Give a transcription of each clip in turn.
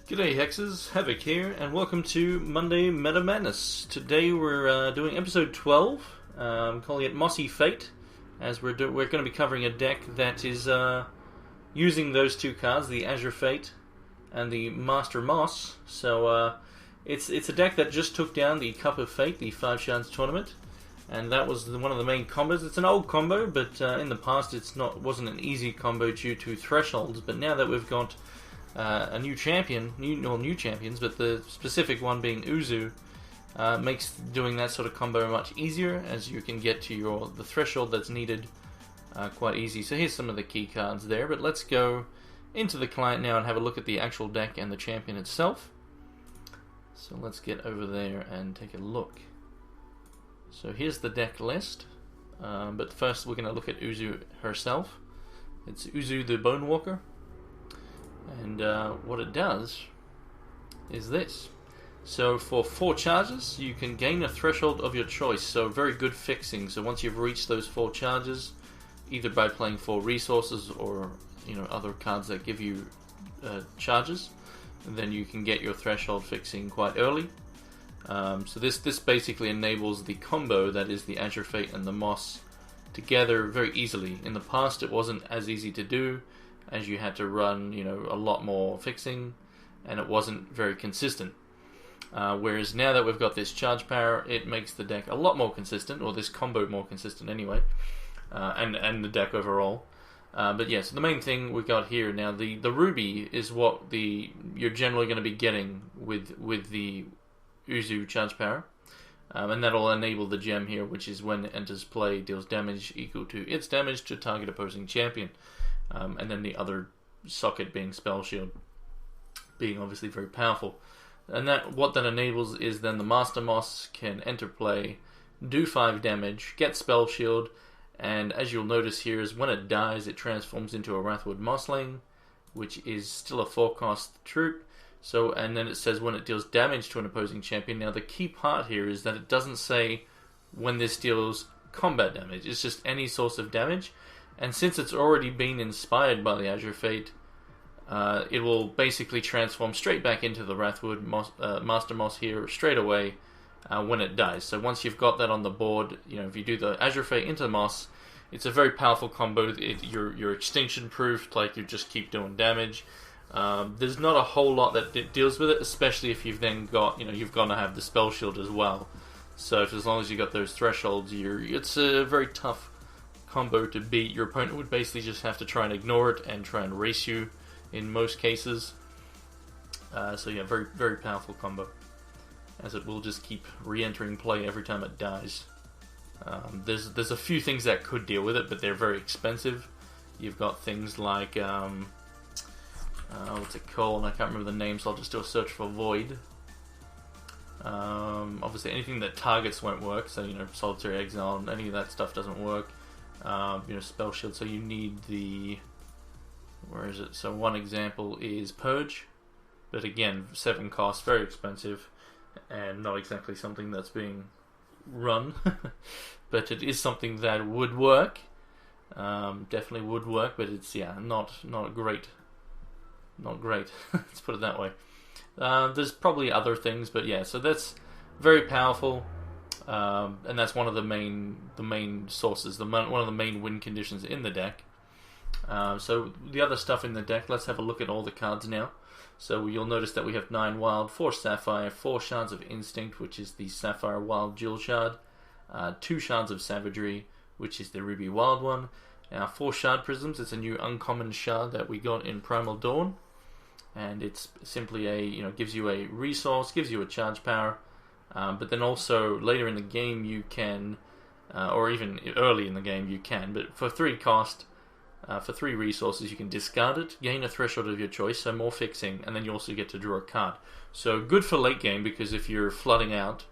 G'day Hexes, Havoc here, and welcome to Monday Meta Madness. Today we're doing episode 12, calling it Mossy Fate, as we're going to be covering a deck that is using those two cards, the Azure Fate and the Master Moss. So it's a deck that just took down the Cup of Fate, the FiveShards tournament, and that was one of the main combos. It's an old combo, but in the past wasn't an easy combo due to thresholds. But now that we've got a new champion, new champions, but the specific one being Uzu, makes doing that sort of combo much easier, as you can get to the threshold that's needed quite easy. So here's some of the key cards there, but let's go into the client now and have a look at the actual deck and the champion itself. So let's get over there and take a look. So here's the deck list, but first we're going to look at Uzu herself. It's Uzu the Bone Walker. And what it does is this. So for 4 charges, you can gain a threshold of your choice. So very good fixing. So once you've reached those 4 charges, either by playing 4 resources or other cards that give you charges, then you can get your threshold fixing quite early. So this basically enables the combo that is the Azure Fate and the Moss together very easily. In the past, it wasn't as easy to do, as you had to run, a lot more fixing, and it wasn't very consistent. Whereas now that we've got this charge power, it makes the deck a lot more consistent, or this combo more consistent anyway, and the deck overall. But yeah, so the main thing we got here now, the ruby is what you're generally going to be getting with the Uzu charge power, and that'll enable the gem here, which is when it enters play, deals damage equal to its damage to target opposing champion. And then the other socket being Spell Shield, being obviously very powerful. And what that enables is then the Master Moss can enter play, do 5 damage, get Spell Shield, and as you'll notice here is when it dies, it transforms into a Wrathwood Mossling, which is still a 4-cost troop. So, and then it says when it deals damage to an opposing champion. Now the key part here is that it doesn't say when this deals combat damage, it's just any source of damage. And since it's already been inspired by the Azure Fate, it will basically transform straight back into the Wrathwood Master Moss here straight away when it dies. So once you've got that on the board, if you do the Azure Fate into the Moss, it's a very powerful combo. You're extinction proofed, like you just keep doing damage. There's not a whole lot that deals with it, especially if you've then got, you've got to have the Spell Shield as well. So as long as you got those thresholds, it's a very tough combo to beat. Your opponent would basically just have to try and ignore it and try and race you in most cases. So yeah, very, very powerful combo, as it will just keep re-entering play every time it dies. There's a few things that could deal with it, but they're very expensive. You've got things like what's it called? I can't remember the name, so I'll just do a search for Void. Obviously anything that targets won't work, so Solitary Exile, any of that stuff doesn't work. Spell Shield, so you need where is it? So one example is Purge, but again, 7 cost, very expensive, and not exactly something that's being run, but it is something that would work, definitely would work, but it's, not great, let's put it that way. There's probably other things, but yeah, so that's very powerful. And that's one of the main sources, one of the main win conditions in the deck. So the other stuff in the deck, let's have a look at all the cards now. So you'll notice that we have 9 Wild, 4 Sapphire, 4 Shards of Instinct, which is the Sapphire Wild Jewel Shard, 2 Shards of Savagery, which is the Ruby Wild one. Now 4 Shard Prisms, it's a new uncommon shard that we got in Primal Dawn, and it's simply gives you a resource, gives you a charge power. But then also later in the game you can, or even early in the game you can, but for 3 cost, for 3 resources you can discard it, gain a threshold of your choice, so more fixing, and then you also get to draw a card. So good for late game, because if you're flooding out,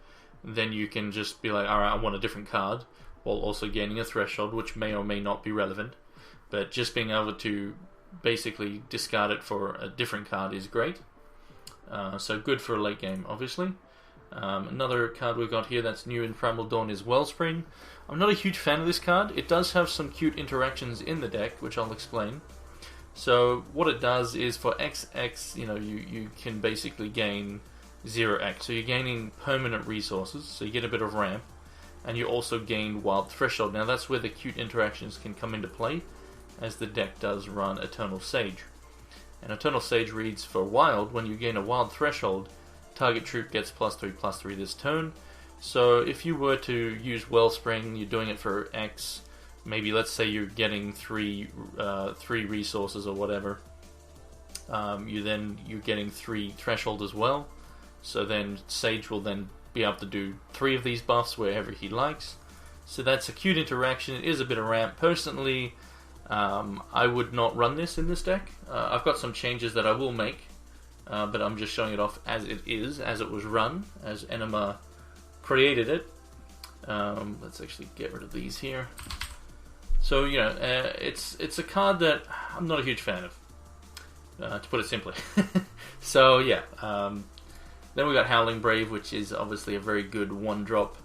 then you can just be like, alright, I want a different card, while also gaining a threshold, which may or may not be relevant. But just being able to basically discard it for a different card is great. So good for a late game, obviously. Another card we've got here that's new in Primal Dawn is Wellspring. I'm not a huge fan of this card. It does have some cute interactions in the deck, which I'll explain. So what it does is for XX, you can basically gain 0x. So you're gaining permanent resources, so you get a bit of ramp, and you also gain Wild Threshold. Now that's where the cute interactions can come into play, as the deck does run Eternal Sage. And Eternal Sage reads, for Wild, when you gain a Wild Threshold, target troop gets +3/+3 this turn. So if you were to use Wellspring, you're doing it for X, maybe let's say you're getting three resources or whatever, you're getting 3 Threshold as well. So then Sage will then be able to do 3 of these buffs wherever he likes. So that's a cute interaction. It is a bit of ramp. Personally, I would not run this in this deck. I've got some changes that I will make, but I'm just showing it off as it is, as it was run, as Enema created it. Let's actually get rid of these here. So it's a card that I'm not a huge fan of, to put it simply. So yeah, then we got Howling Brave, which is obviously a very good 1-drop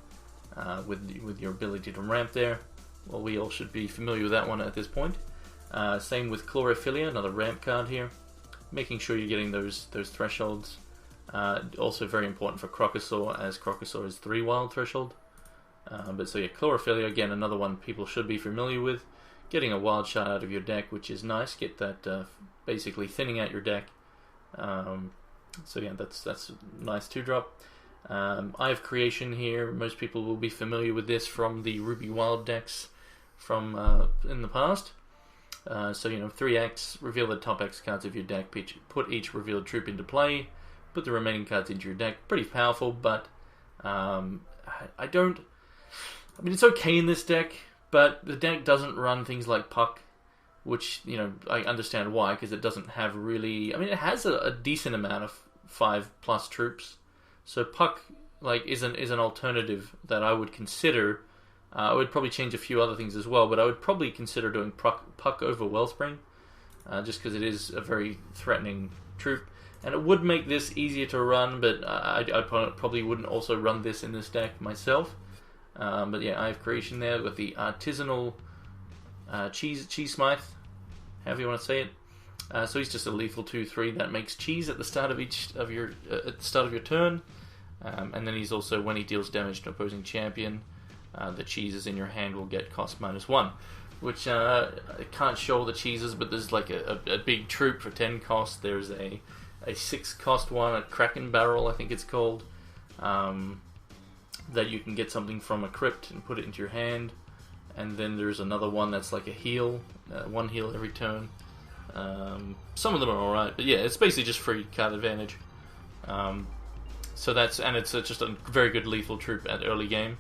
with your ability to ramp there. Well, we all should be familiar with that one at this point. Same with Chlorophilia, another ramp card here, making sure you're getting those thresholds. Also very important for Crocosaur, as Crocosaur is 3 wild threshold. But so yeah, Chlorophilia, again, another one people should be familiar with. Getting a wild shot out of your deck, which is nice. Get that basically thinning out your deck. So yeah, that's a nice 2-drop. Eye of Creation here. Most people will be familiar with this from the Ruby Wild decks from in the past. So 3x, reveal the top X cards of your deck. Put each revealed troop into play. Put the remaining cards into your deck. Pretty powerful, but it's okay in this deck, but the deck doesn't run things like Puck, which, I understand why, because it doesn't have really... it has a decent amount of 5+ troops. So Puck is an alternative that I would consider. I would probably change a few other things as well, but I would probably consider doing Puck over Wellspring, just because it is a very threatening troop. And it would make this easier to run, but I probably wouldn't also run this in this deck myself. But yeah, Eye of Creation there with the Artisanal Cheese Smythe, however you want to say it. So he's just a lethal 2/3 that makes cheese at the start of your turn, and then he's also, when he deals damage to an opposing champion, the cheeses in your hand will get cost -1, which I can't show all the cheeses, but there's like a big troop for 10 cost. There's a 6 cost one, a Kraken Barrel, I think it's called, that you can get something from a crypt and put it into your hand. And then there's another one that's like a heal, 1 heal every turn. Some of them are alright, but yeah, it's basically just free card advantage. So it's just a very good lethal troop at early game.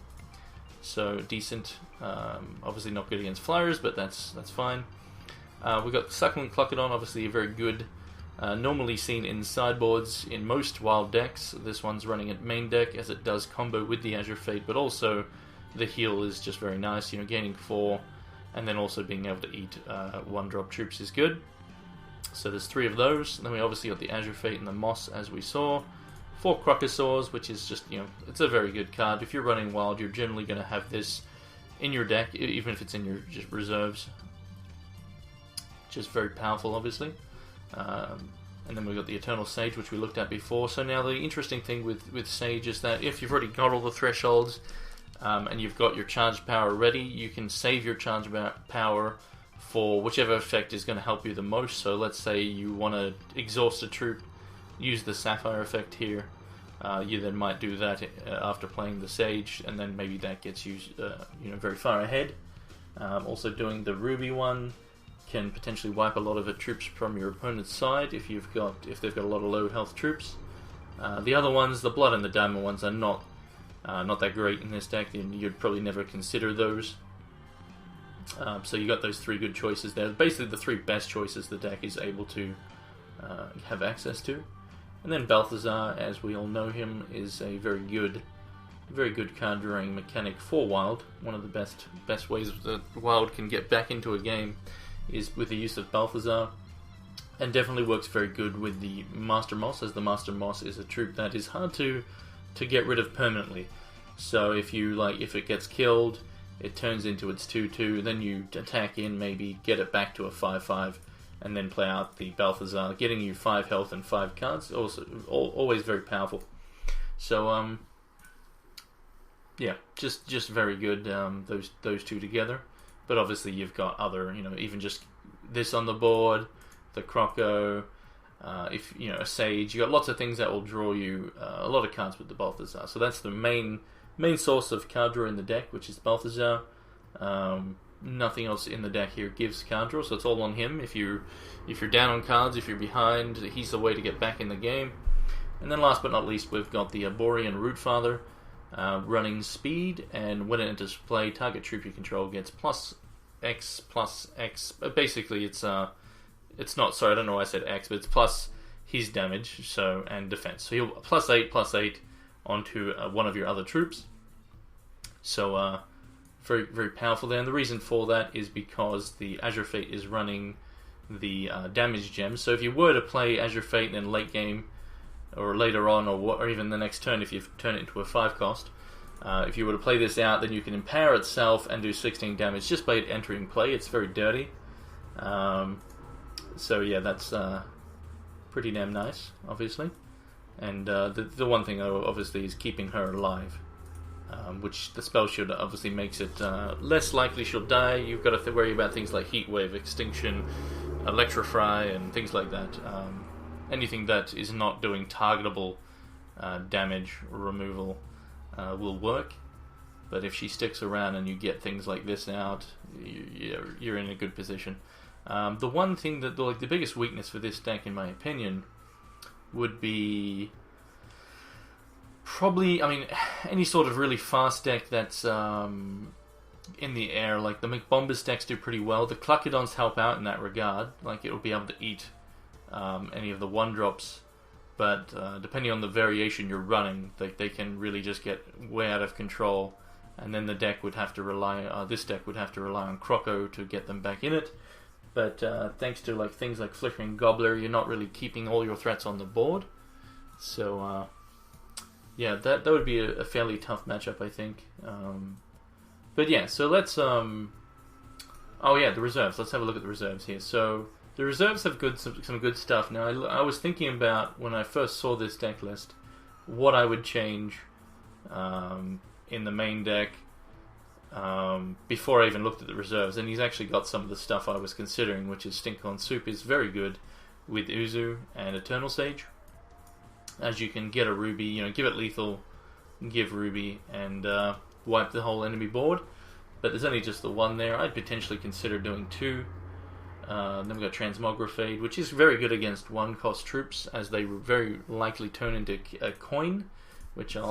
So decent. Obviously not good against flyers, but that's fine. We've got Succulent Cluckodon, obviously a very good, normally seen in sideboards in most wild decks. This one's running at main deck, as it does combo with the Azure Fate, but also the heal is just very nice. Gaining 4, and then also being able to eat 1-drop troops is good. So there's 3 of those. And then we obviously got the Azure Fate and the Moss, as we saw. 4 Crocosaurs, which is just, it's a very good card. If you're running wild, you're generally going to have this in your deck, even if it's in your just reserves. Just very powerful, obviously. And then we've got the Eternal Sage, which we looked at before. So now the interesting thing with Sage is that if you've already got all the thresholds, and you've got your charged power ready, you can save your charged power for whichever effect is going to help you the most. So let's say you want to exhaust a troop, use the Sapphire effect here. You then might do that after playing the Sage, and then maybe that gets you very far ahead. Also doing the Ruby one can potentially wipe a lot of the troops from your opponent's side if they've got a lot of low health troops. The other ones, the Blood and the Diamond ones, are not that great in this deck, and you'd probably never consider those. So you got those 3 good choices there. Basically the 3 best choices the deck is able to have access to. And then Balthazar, as we all know him, is a very good card drawing mechanic for Wild. One of the best ways that Wild can get back into a game is with the use of Balthazar, and definitely works very good with the Master Moss, as the Master Moss is a troop that is hard to get rid of permanently. So if it gets killed, it turns into its 2/2, then you attack in, maybe get it back to a 5/5, and then play out the Balthazar, getting you 5 health and 5 cards. Also, always very powerful. So, yeah, just very good. Those two together. But obviously, you've got other, even just this on the board, the Croco. If a Sage, you got lots of things that will draw you a lot of cards with the Balthazar. So that's the main source of card draw in the deck, which is Balthazar. Nothing else in the deck here gives card draw, so it's all on him. If you're down on cards, if you're behind, he's the way to get back in the game. And then last but not least, we've got the Borean Rootfather, running speed, and when it enters play, target troop you control gets +X. Basically, it's not. Sorry, I don't know why I said X, but it's plus his damage, and defense. So he'll +8 onto one of your other troops. So very very powerful there. And the reason for that is because the Azure Fate is running the damage gem. So if you were to play Azure Fate in late game, or later on, or even the next turn, if you turn it into a 5 cost, if you were to play this out, then you can empower itself and do 16 damage just by it entering play. It's very dirty. So yeah, that's pretty damn nice, obviously. And the one thing, obviously, is keeping her alive, which the spell shield obviously makes it less likely she'll die. You've got to worry about things like Heat Wave, Extinction, Electrify, and things like that. Anything that is not doing targetable damage removal will work. But if she sticks around and you get things like this out, you're in a good position. The one thing that the biggest weakness for this deck, in my opinion, would be probably, any sort of really fast deck that's in the air. Like the McBombers decks do pretty well. The Cluckadons help out in that regard. Like it'll be able to eat any of the 1-drops, but depending on the variation you're running, they can really just get way out of control. And then the deck would have to rely. This deck would have to rely on Croco to get them back in it. But thanks to things like Flickering Gobbler, you're not really keeping all your threats on the board. So yeah, that would be a fairly tough matchup, I think. But yeah, so let's oh yeah, the reserves. Let's have a look at the reserves here. So the reserves have some good stuff. Now I was thinking about, when I first saw this deck list, what I would change in the main deck. Before I even looked at the reserves, and he's actually got some of the stuff I was considering, which is Stinkhorn Soup is very good with Uzu and Eternal Sage, as you can get a Ruby, give it lethal, give Ruby, and wipe the whole enemy board. But there's only just the one there. I'd potentially consider doing 2. Then we've got Transmogrifade, which is very good against 1-cost troops, as they very likely turn into a coin, which I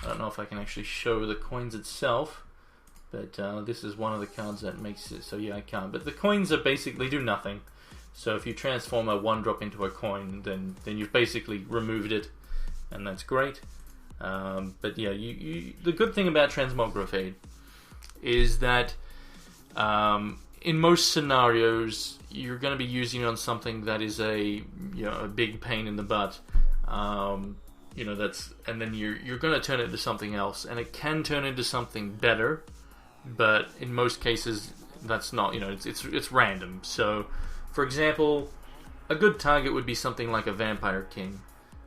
don't know if I can actually show the coins itself. But this is one of the cards that makes it, so yeah, I can't. But the coins are basically do nothing. So if you transform a 1-drop into a coin, then you've basically removed it, and that's great. But yeah, the good thing about Transmogrifade is that in most scenarios, you're going to be using it on something that is a big pain in the butt. And then you're going to turn it into something else, and it can turn into something better. But in most cases, that's not, it's random. So, for example, a good target would be something like a Vampire King.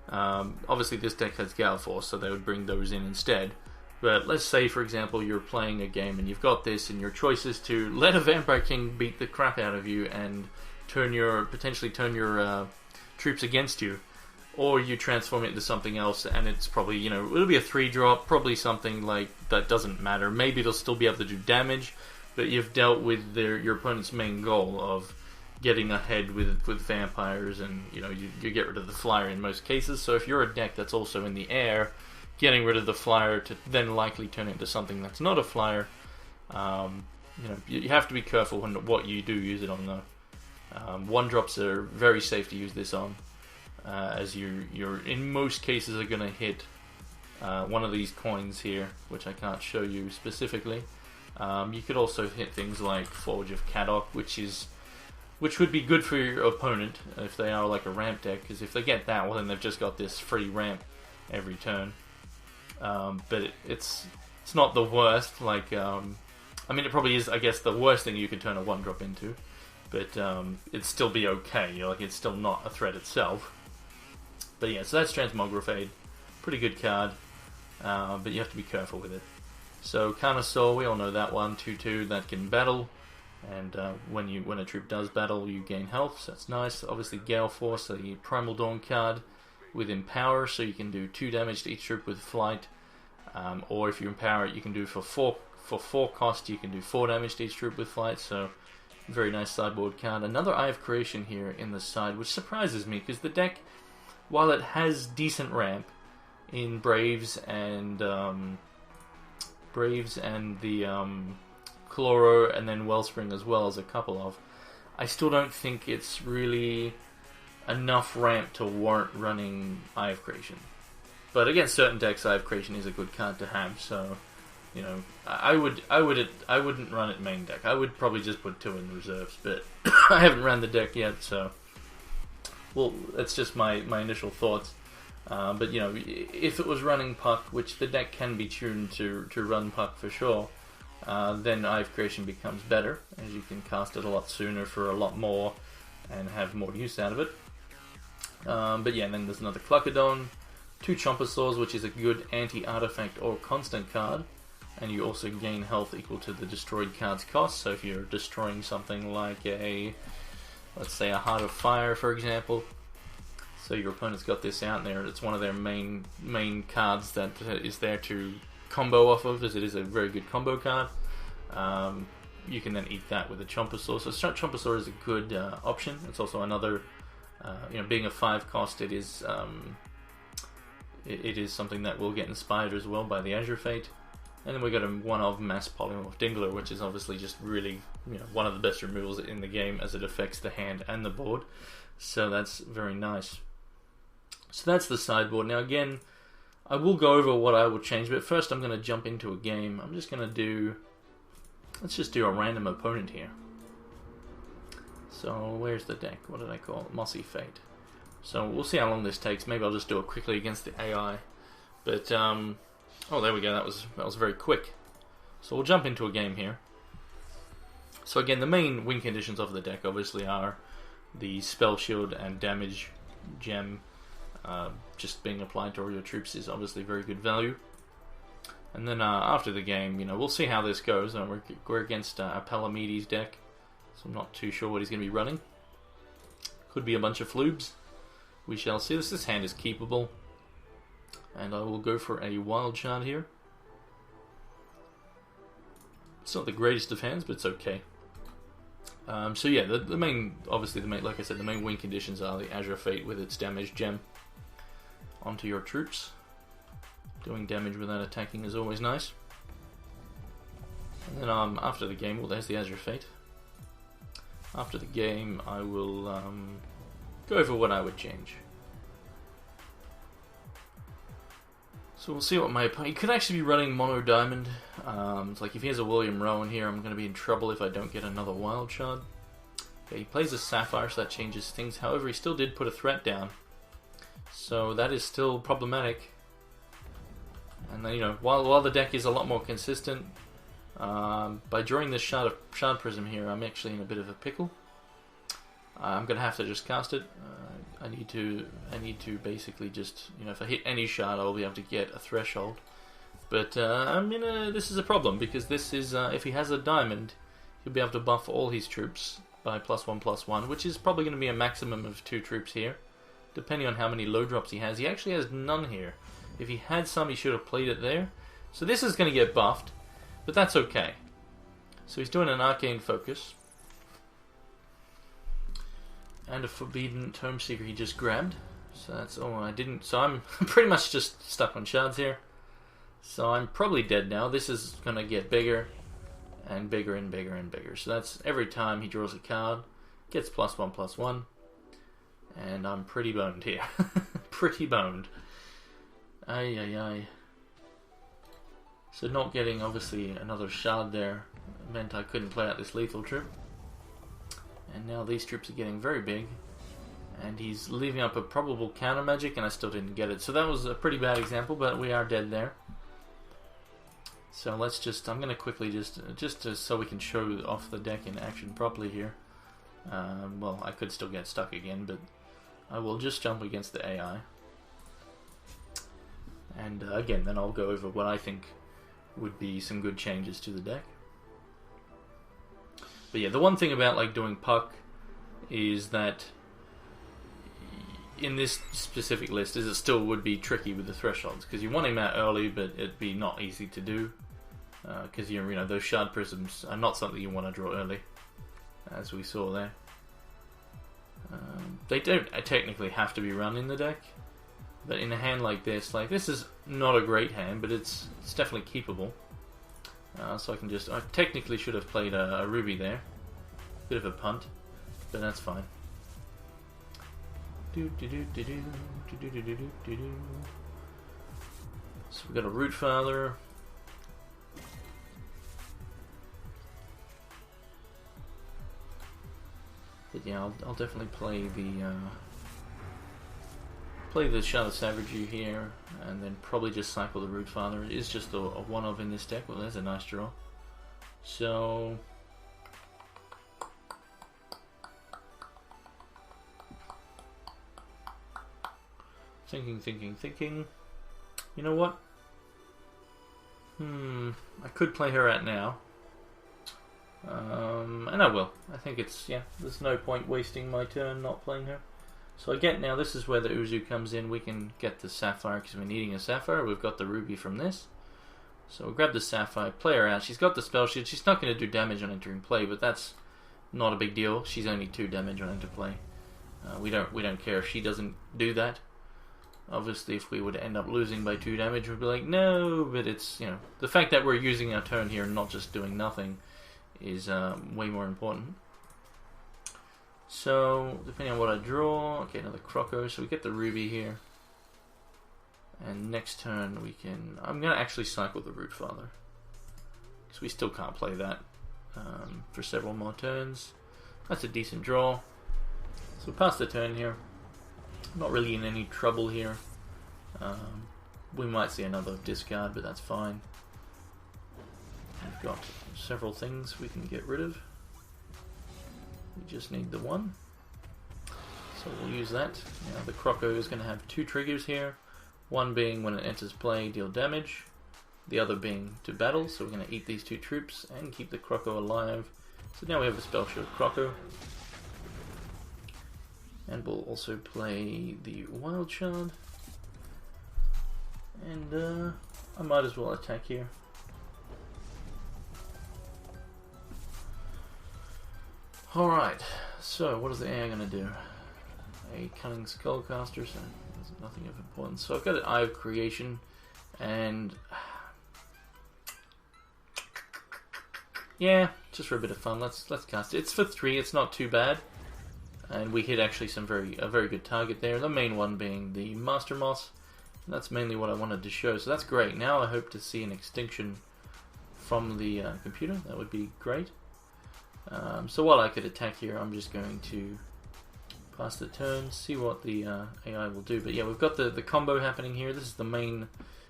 Obviously, this deck has Gale Force, so they would bring those in instead. But let's say, for example, you're playing a game and you've got this, and your choice is to let a Vampire King beat the crap out of you and potentially turn your troops against you. Or you transform it into something else, and it's probably, it'll be a 3-drop, probably something like that doesn't matter. Maybe it'll still be able to do damage, but you've dealt with your opponent's main goal of getting ahead with vampires, and you get rid of the flyer in most cases. So if you're a deck that's also in the air, getting rid of the flyer to then likely turn it into something that's not a flyer, you have to be careful what you do use it on, though. 1-drops are very safe to use this on. As you're in most cases are going to hit one of these coins here, which I can't show you specifically. You could also hit things like Forge of Kadok, which would be good for your opponent if they are like a ramp deck, because if they get that, well, then they've just got this free ramp every turn. But it's not the worst. It probably is, I guess, the worst thing you could turn a 1-drop into. but it'd still be okay. Like, it's still not a threat itself. But yeah, so that's Transmogrifade. Pretty good card, but you have to be careful with it. So Carnosaur, we all know that one, 2/2, that can battle, and when a troop does battle, you gain health, so that's nice. Obviously Gale Force, the Primal Dawn card with Empower, so you can do 2 damage to each troop with Flight, or if you empower it, you can do for 4 cost, you can do 4 damage to each troop with Flight, so very nice sideboard card. Another Eye of Creation here in the side, which surprises me, because the deck, while it has decent ramp in Braves and the Chloro and then Wellspring as well as a couple of, I still don't think it's really enough ramp to warrant running Eye of Creation. But against certain decks, Eye of Creation is a good card to have, so you know, I wouldn't run it main deck. I would probably just put 2 in reserves, but I haven't ran the deck yet, so well, that's just my initial thoughts. But you know, if it was running Puck, which the deck can be tuned to run Puck for sure, then Eye of Creation becomes better, as you can cast it a lot sooner for a lot more and have more use out of it. But yeah, and then there's another Cluckadon, 2 Chompersaurs, which is a good anti-artifact or constant card, and you also gain health equal to the destroyed card's cost. So if you're destroying something like let's say a Heart of Fire, for example, so your opponent's got this out there, it's one of their main cards that is there to combo off of, as it is a very good combo card. You can then eat that with a Chompersaur. So Chompersaur is a good option. It's also another, you know, being a 5 cost, it is something that will get inspired as well by the Azure Fate. And then we got a 1-of Mass Polymorph Dingler, which is obviously just really, you know, one of the best removals in the game, as it affects the hand and the board. So that's very nice. So that's the sideboard. Now again, I will go over what I will change, but first I'm going to jump into a game. I'm just going to do, let's just do a random opponent here. So where's the deck? What did I call it? Mossy Fate. So we'll see how long this takes. Maybe I'll just do it quickly against the AI. But oh, there we go. That was very quick. So we'll jump into a game here. So again, the main win conditions of the deck obviously are the Spell Shield and Damage Gem. Just being applied to all your troops is obviously very good value. And then after the game, you know, we'll see how this goes. We're against a Palamedes deck, so I'm not too sure what he's going to be running. Could be a bunch of floobs. We shall see. This hand is keepable. And I will go for a Wild Shard here. It's not the greatest of hands, but it's okay. So yeah, the main, like I said, the main win conditions are the Azure Fate with its damage gem onto your troops. Doing damage without attacking is always nice. And then after the game, well, there's the Azure Fate. After the game, I will go over what I would change. So we'll see what my opponent... He could actually be running Mono Diamond. It's like if he has a William Rowan here, I'm going to be in trouble if I don't get another Wild Shard. Okay, he plays a Sapphire, so that changes things. However, he still did put a threat down. So that is still problematic. And then, you know, while the deck is a lot more consistent, by drawing this Shard Prism here, I'm actually in a bit of a pickle. I'm going to have to just cast it. I need to basically just, you know, if I hit any shard, I'll be able to get a threshold. But this is a problem, because this is, if he has a diamond, he'll be able to buff all his troops by +1/+1, which is probably going to be a maximum of 2 troops here, depending on how many low drops he has. He actually has none here. If he had some, he should have played it there. So this is going to get buffed, but that's okay. So he's doing an Arcane Focus. And a Forbidden Tome Seeker he just grabbed. So that's all I didn't... So I'm pretty much just stuck on shards here. So I'm probably dead now. This is going to get bigger and bigger and bigger and bigger. So that's every time he draws a card, gets +1/+1. And I'm pretty boned here. Pretty boned. Ay, ay, ay. So not getting, obviously, another shard there meant I couldn't play out this lethal trip. And now these troops are getting very big. And he's leaving up a probable counter magic, and I still didn't get it. So that was a pretty bad example, but we are dead there. So let's just, I'm going to quickly just so we can show off the deck in action properly here. Well, I could still get stuck again, but I will just jump against the AI. And again, then I'll go over what I think would be some good changes to the deck. But yeah, the one thing about like doing Puck is that in this specific list is it still would be tricky with the thresholds, because you want him out early, but it'd be not easy to do, because you know those shard prisms are not something you want to draw early, as we saw there. They don't technically have to be run in the deck, but in a hand like this is not a great hand, but it's definitely keepable. So I can just, I technically should have played a Ruby there, bit of a punt, but that's fine. So we've got a Root Father. But yeah, I'll definitely play the Shard of Savagery here, and then probably just cycle the Root Father. It is just a one-of in this deck. Well, there's a nice draw. So thinking. You know what? I could play her out now. And I will. I think it's, yeah, there's no point wasting my turn not playing her. So again, now this is where the Uzu comes in. We can get the Sapphire because we're needing a Sapphire. We've got the Ruby from this. So we'll grab the Sapphire, play her out. She's got the Spell Shield. She's not going to do damage on entering play, but that's not a big deal. She's only 2 damage on enter play. We don't care if she doesn't do that. Obviously, if we would end up losing by 2 damage, we'd be like, no, but it's, you know, the fact that we're using our turn here and not just doing nothing is way more important. So, depending on what I draw, okay, another Croco, so we get the Ruby here. And next turn we can, I'm going to actually cycle the Root Father, because we still can't play that for several more turns. That's a decent draw. So pass the turn here. Not really in any trouble here. We might see another discard, but that's fine. We've got several things we can get rid of. We just need the one. So we'll use that. Now the Croco is going to have 2 triggers here. One being when it enters play, deal damage. The other being to battle. So we're going to eat these 2 troops and keep the Croco alive. So now we have a Spell Shield Croco. And we'll also play the Wild Shard. And I might as well attack here. Alright, so what is the AI going to do? A Cunning Skullcaster, so there's nothing of importance. So I've got an Eye of Creation, and yeah, just for a bit of fun, let's cast it. It's for 3, it's not too bad. And we hit actually a very good target there. The main one being the Master Moss. And that's mainly what I wanted to show. So that's great. Now I hope to see an extinction from the computer. That would be great. So while I could attack here, I'm just going to pass the turn, see what the AI will do. But yeah, we've got the combo happening here. This is the main,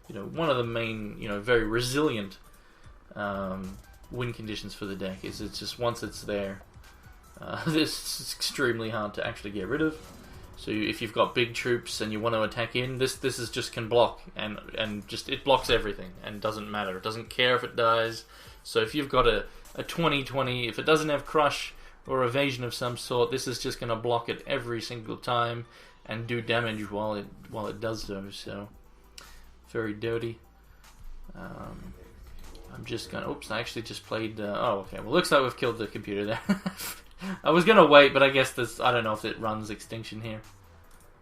one of the main, very resilient win conditions for the deck. Is it's just once it's there. This is extremely hard to actually get rid of. So if you've got big troops and you want to attack in, this is just can block and just it blocks everything and doesn't matter. It doesn't care if it dies. So if you've got a 20/20, if it doesn't have crush or evasion of some sort, this is just going to block it every single time and do damage while it does so. So very dirty. I'm just gonna. Oops! I actually just played. Oh, okay. Well, looks like we've killed the computer there. I was gonna wait, but I guess this. I don't know if it runs extinction here.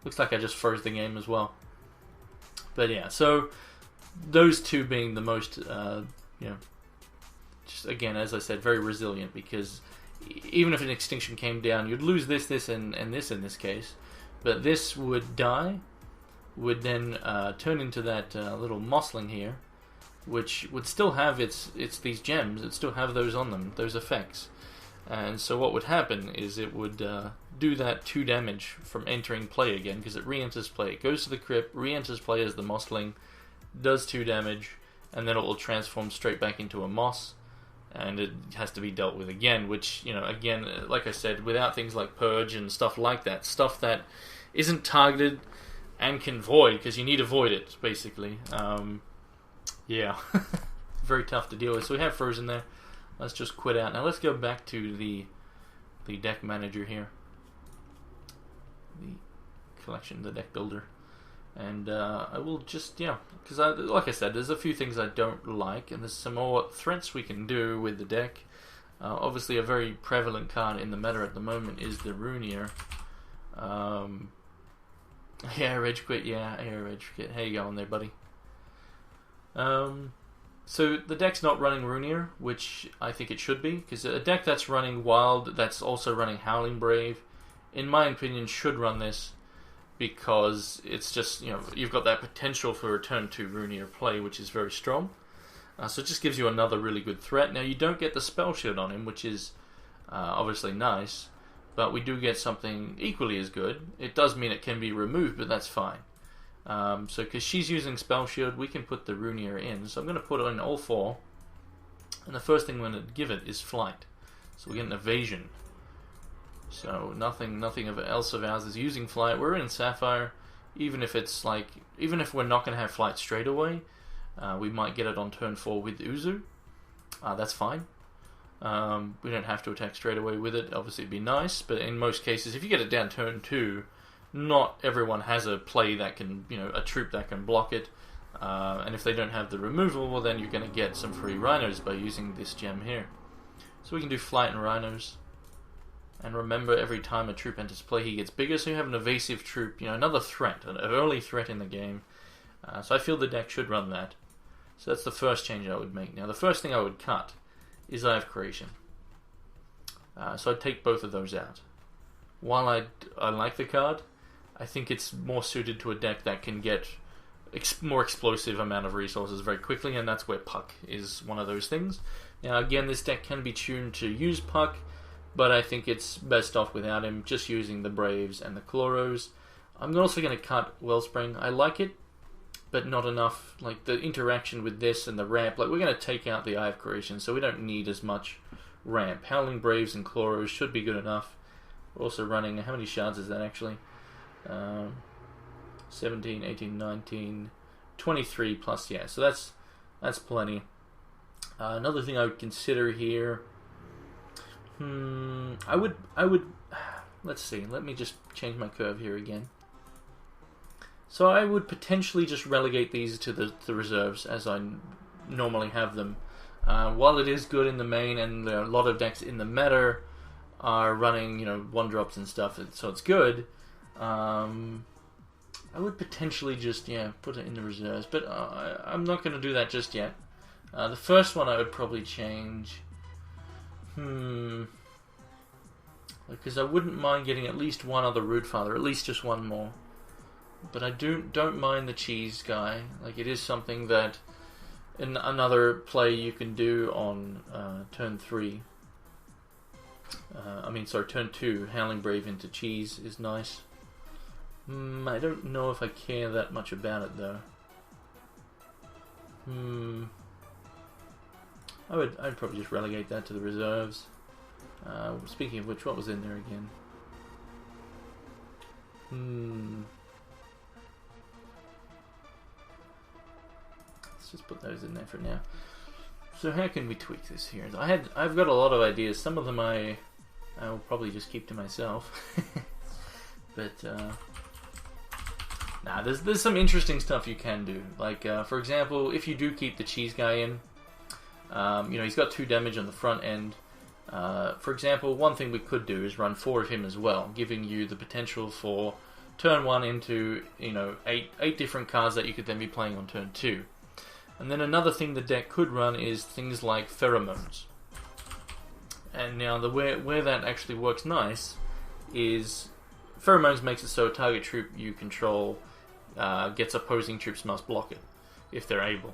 Looks like I just froze the game as well. But yeah, so those 2 being the most, just again, as I said, very resilient, because even if an extinction came down, you'd lose this, and this in this case, but this would die, would then turn into that little mossling here, which would still have its these gems. It'd still have those on them, those effects. And so what would happen is it would do that 2 damage from entering play again, because it re-enters play. It goes to the crypt, re-enters play as the mossling, does 2 damage, and then it will transform straight back into a moss. and it has to be dealt with again, which, again, like I said, without things like Purge and stuff like that, stuff that isn't targeted and can void, because you need to void it, basically. Yeah, very tough to deal with. So we have Frozen there. Let's just quit out. Now let's go back to the deck manager here. The collection, the deck builder. And I will just, because like I said, there's a few things I don't like, and there's some more threats we can do with the deck. Obviously, a very prevalent card in the meta at the moment is the Runier. Yeah, Reg Quit, Reg Quit. How you going there, buddy? So the deck's not running Runier, which I think it should be, because a deck that's running Wild, that's also running Howling Brave, in my opinion, should run this, because it's just, you've got that potential for a turn 2 Runier play, which is very strong. So it just gives you another really good threat. Now, you don't get the Spell Shield on him, which is obviously nice, but we do get something equally as good. It does mean it can be removed, but that's fine. So because she's using Spell Shield, we can put the Runier in. So I'm going to put it in all 4, and the first thing I'm going to give it is Flight. So we get an Evasion. So nothing else of ours is using Flight. We're in Sapphire. Even if we're not going to have Flight straight away, we might get it on turn 4 with Uzu. That's fine. We don't have to attack straight away with it. Obviously, it'd be nice, but in most cases, if you get it down turn 2, not everyone has a play that can, a troop that can block it. And if they don't have the removal, well, then you're going to get some free Rhinos by using this gem here. So we can do Flight and Rhinos. And remember, every time a troop enters play, he gets bigger, so you have an evasive troop, another threat, an early threat in the game. So I feel the deck should run that. So that's the first change I would make. Now, the first thing I would cut is Eye of Creation. So I'd take both of those out. While I like the card, I think it's more suited to a deck that can get more explosive amount of resources very quickly, and that's where Puck is one of those things. Now, again, this deck can be tuned to use Puck, but I think it's best off without him, just using the Braves and the Chloros. I'm also going to cut Wellspring. I like it, but not enough. Like, the interaction with this and the ramp, we're going to take out the Eye of Creation, so we don't need as much ramp. Howling Braves and Chloros should be good enough. We're also running, how many shards is that actually? 17, 18, 19, 23 plus, so that's plenty. Another thing I would consider here, I would, let's see, let me just change my curve here again. So I would potentially just relegate these to the reserves as I normally have them. While it is good in the main, and there are a lot of decks in the meta are running, 1-drops and stuff, so it's good. I would potentially just, put it in the reserves, but I'm not going to do that just yet. The first one I would probably change, because I wouldn't mind getting at least one other Root Father, at least just one more. But I don't mind the cheese guy. It is something that in another play you can do on turn 3. Turn 2, Howling Brave into cheese is nice. I don't know if I care that much about it though. I'd probably just relegate that to the reserves. Speaking of which, what was in there again? Let's just put those in there for now. So how can we tweak this here? I've got a lot of ideas. Some of them I will probably just keep to myself. But there's some interesting stuff you can do. For example, if you do keep the cheese guy in, he's got 2 damage on the front end. For example, one thing we could do is run 4 of him as well, giving you the potential for turn 1 into 8 different cards that you could then be playing on turn 2. And then another thing the deck could run is things like Pheromones. And now where that actually works nice is Pheromones makes it so a target troop you control gets opposing troops must block it if they're able.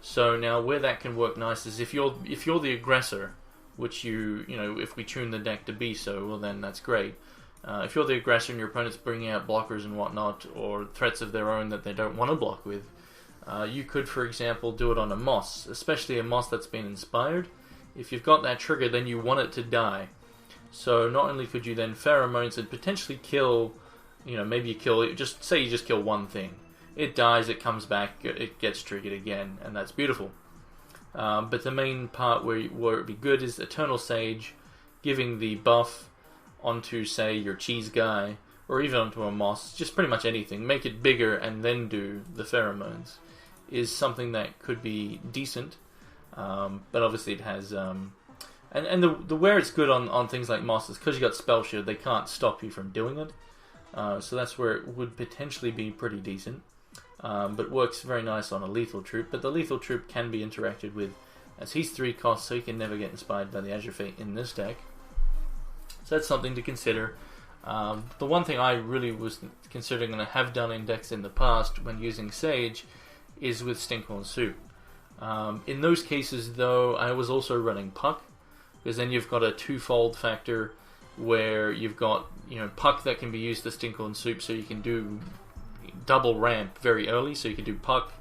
So now where that can work nice is if you're the aggressor, which if we tune the deck to be so, well then that's great. If you're the aggressor and your opponent's bringing out blockers and whatnot, or threats of their own that they don't want to block with, you could, for example, do it on a Moss, especially a Moss that's been inspired. if you've got that trigger, then you want it to die. So not only could you then pheromones and potentially kill, maybe you kill, just say you just kill one thing. It dies, it comes back, it gets triggered again, and that's beautiful. But the main part where it'd be good is Eternal Sage, giving the buff onto, say, your cheese guy, or even onto a moss, just pretty much anything. Make it bigger and then do the pheromones is something that could be decent. But obviously it has... And the where it's good on things like moss is because you got Spell Shield, they can't stop you from doing it. So that's where it would potentially be pretty decent. But works very nice on a lethal troop. But the lethal troop can be interacted with, as he's 3 costs, so he can never get inspired by the Azure Fate in this deck. So that's something to consider. The one thing I really was considering and I have done in decks in the past when using Sage is with Stinkhorn Soup. In those cases, though, I was also running Puck, because then you've got a twofold factor where you've got Puck that can be used to Stinkhorn Soup, so you can do double ramp very early. So you can do Puck,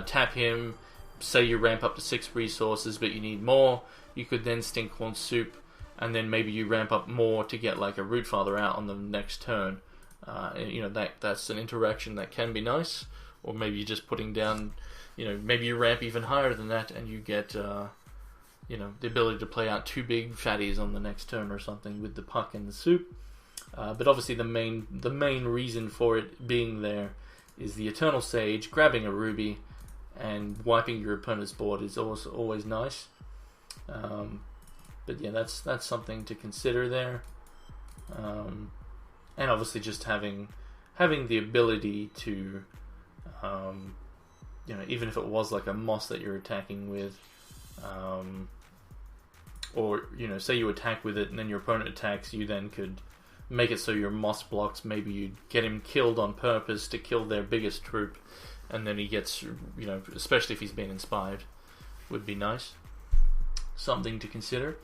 tap him, say you ramp up to 6 resources, but you need more. You could then Stinkhorn Soup, and then maybe you ramp up more to get like a Rootfather out on the next turn. That's an interaction that can be nice. Or maybe you're just putting down, maybe you ramp even higher than that, and you get, the ability to play out 2 big fatties on the next turn or something with the Puck and the Soup. But obviously the main reason for it being there is the Eternal Sage, grabbing a Ruby, and wiping your opponent's board is always nice. But yeah, that's something to consider there. And obviously just having the ability to, even if it was like a moss that you're attacking with, or say you attack with it and then your opponent attacks, you then could make it so your moss blocks. Maybe you get him killed on purpose to kill their biggest troop, and then he gets, especially if he's been inspired, would be nice. Something to consider.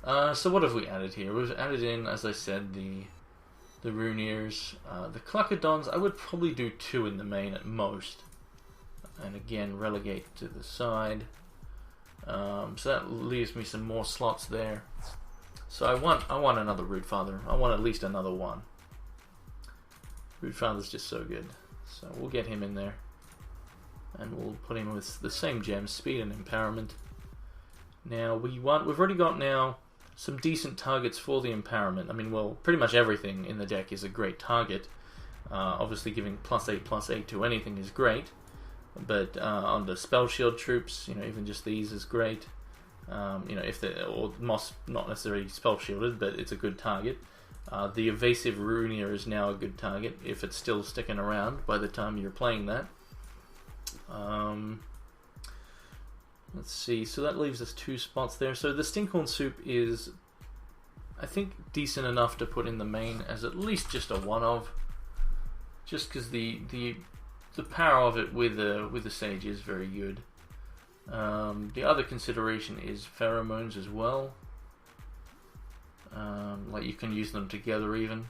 So what have we added here? We've added in, as I said, the Runeers, the Cluckadons. I would probably do 2 in the main at most, and again relegate to the side. So that leaves me some more slots there. So I want another Rootfather. I want at least another one. Rootfather's just so good. So we'll get him in there, and we'll put him with the same gems, speed and empowerment. Now we've already got now some decent targets for the empowerment. I mean, well, pretty much everything in the deck is a great target. Obviously giving +8/+8 to anything is great. But on the Spell Shield troops, even just these is great. If they're, or Moss, not necessarily Spell Shielded, but it's a good target. The Evasive Runeer is now a good target if it's still sticking around by the time you're playing that. Let's see, so that leaves us 2 spots there. So the Stinkhorn Soup is, I think, decent enough to put in the main as at least just a one-of. Just because the power of it with the Sage is very good. The other consideration is pheromones as well. Like you can use them together even.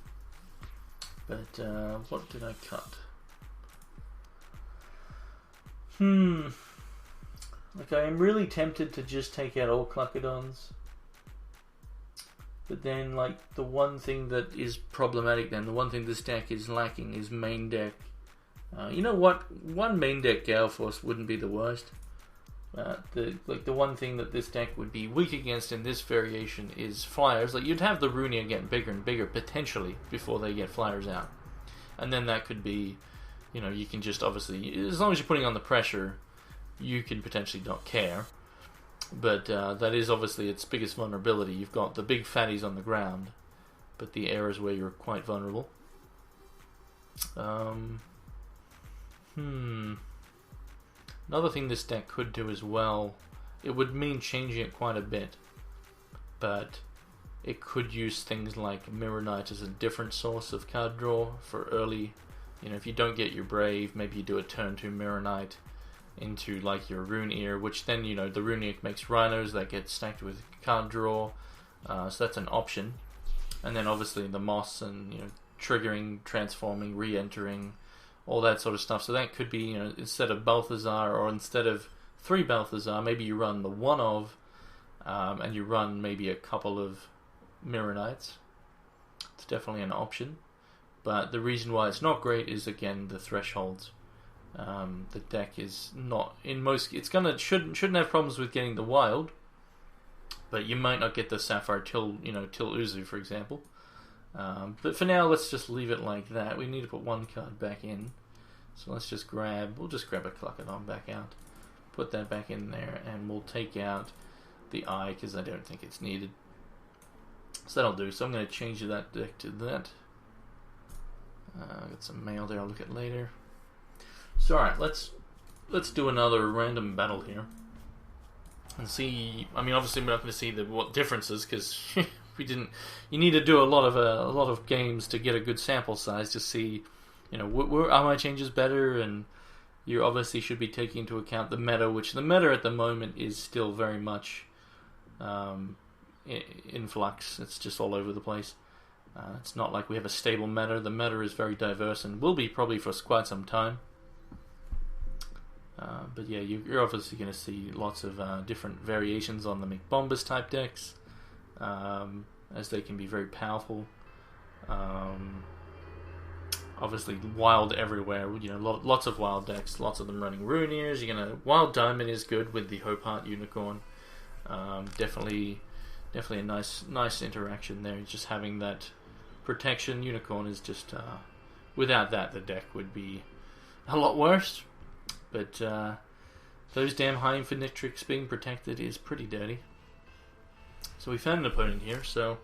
But what did I cut? Like I am really tempted to just take out all Cluckadons. But then like the one thing that is problematic then, the one thing this deck is lacking is main deck. You know what? One main deck Gale Force wouldn't be the worst. The one thing that this deck would be weak against in this variation is flyers. Like you'd have the Runeer getting bigger and bigger potentially before they get flyers out, and then that could be, you can just obviously, as long as you're putting on the pressure, you can potentially not care. But that is obviously its biggest vulnerability. You've got the big fatties on the ground, but the air is where you're quite vulnerable. Another thing this deck could do as well, it would mean changing it quite a bit, but it could use things like Mirror Knight as a different source of card draw for early. If you don't get your Brave, maybe you do a turn 2 Mirror Knight into like your Runeer, which then the Runeer makes Rhinos that get stacked with card draw, so that's an option. And then obviously the Moss and triggering, transforming, re-entering, all that sort of stuff. So that could be, instead of Balthazar, or instead of 3 Balthazar, maybe you run the one of and you run maybe a couple of Mirror Knights, it's definitely an option. But the reason why it's not great is, again, the thresholds. The deck is not in most. Shouldn't have problems with getting the wild, but you might not get the Sapphire till Uzu, for example. But for now, let's just leave it like that. We need to put one card back in, so let's just grab. We'll just grab a Cluckadon back out, put that back in there, and we'll take out the Eye because I don't think it's needed. So that'll do. So I'm going to change that deck to that. Got some mail there. I'll look at later. So alright, let's do another random battle here and see. I mean, obviously we're not going to see what differences because we didn't. You need to do a lot of games to get a good sample size to see, are my changes better, and you obviously should be taking into account the meta, which the meta at the moment is still very much in flux. It's just all over the place. It's not like we have a stable meta. The meta is very diverse and will be probably for quite some time. But yeah, you're obviously going to see lots of different variations on the McBombers type decks, as they can be very powerful. Obviously, wild everywhere. Lots of wild decks. Lots of them running Runeers. Wild Diamond is good with the Hope Heart Unicorn. Definitely a nice interaction there. Just having that protection. Unicorn is just without that, the deck would be a lot worse. But those damn high Infinitrix being protected is pretty dirty. So we found an opponent here, so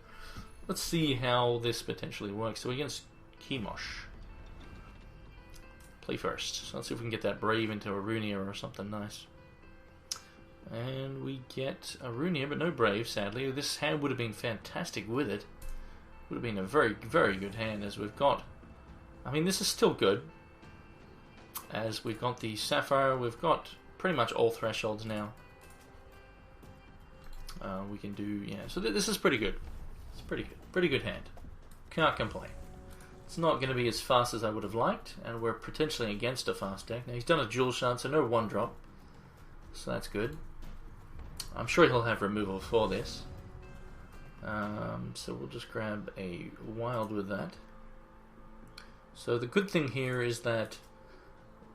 let's see how this potentially works. So against Chemosh. Play first. So let's see if we can get that Brave into a Runeer or something nice. And we get a Runeer, but no Brave, sadly. This hand would have been fantastic with it. Would have been a very, very good hand, as we've got. I mean, this is still good. As we've got the Sapphire, we've got pretty much all thresholds now. We can do, so this is pretty good. It's pretty good. Pretty good hand. Can't complain. It's not going to be as fast as I would have liked, and we're potentially against a fast deck. Now, he's done a Jewel Shard, so no 1-drop. So that's good. I'm sure he'll have removal for this. So we'll just grab a Wild with that. So the good thing here is that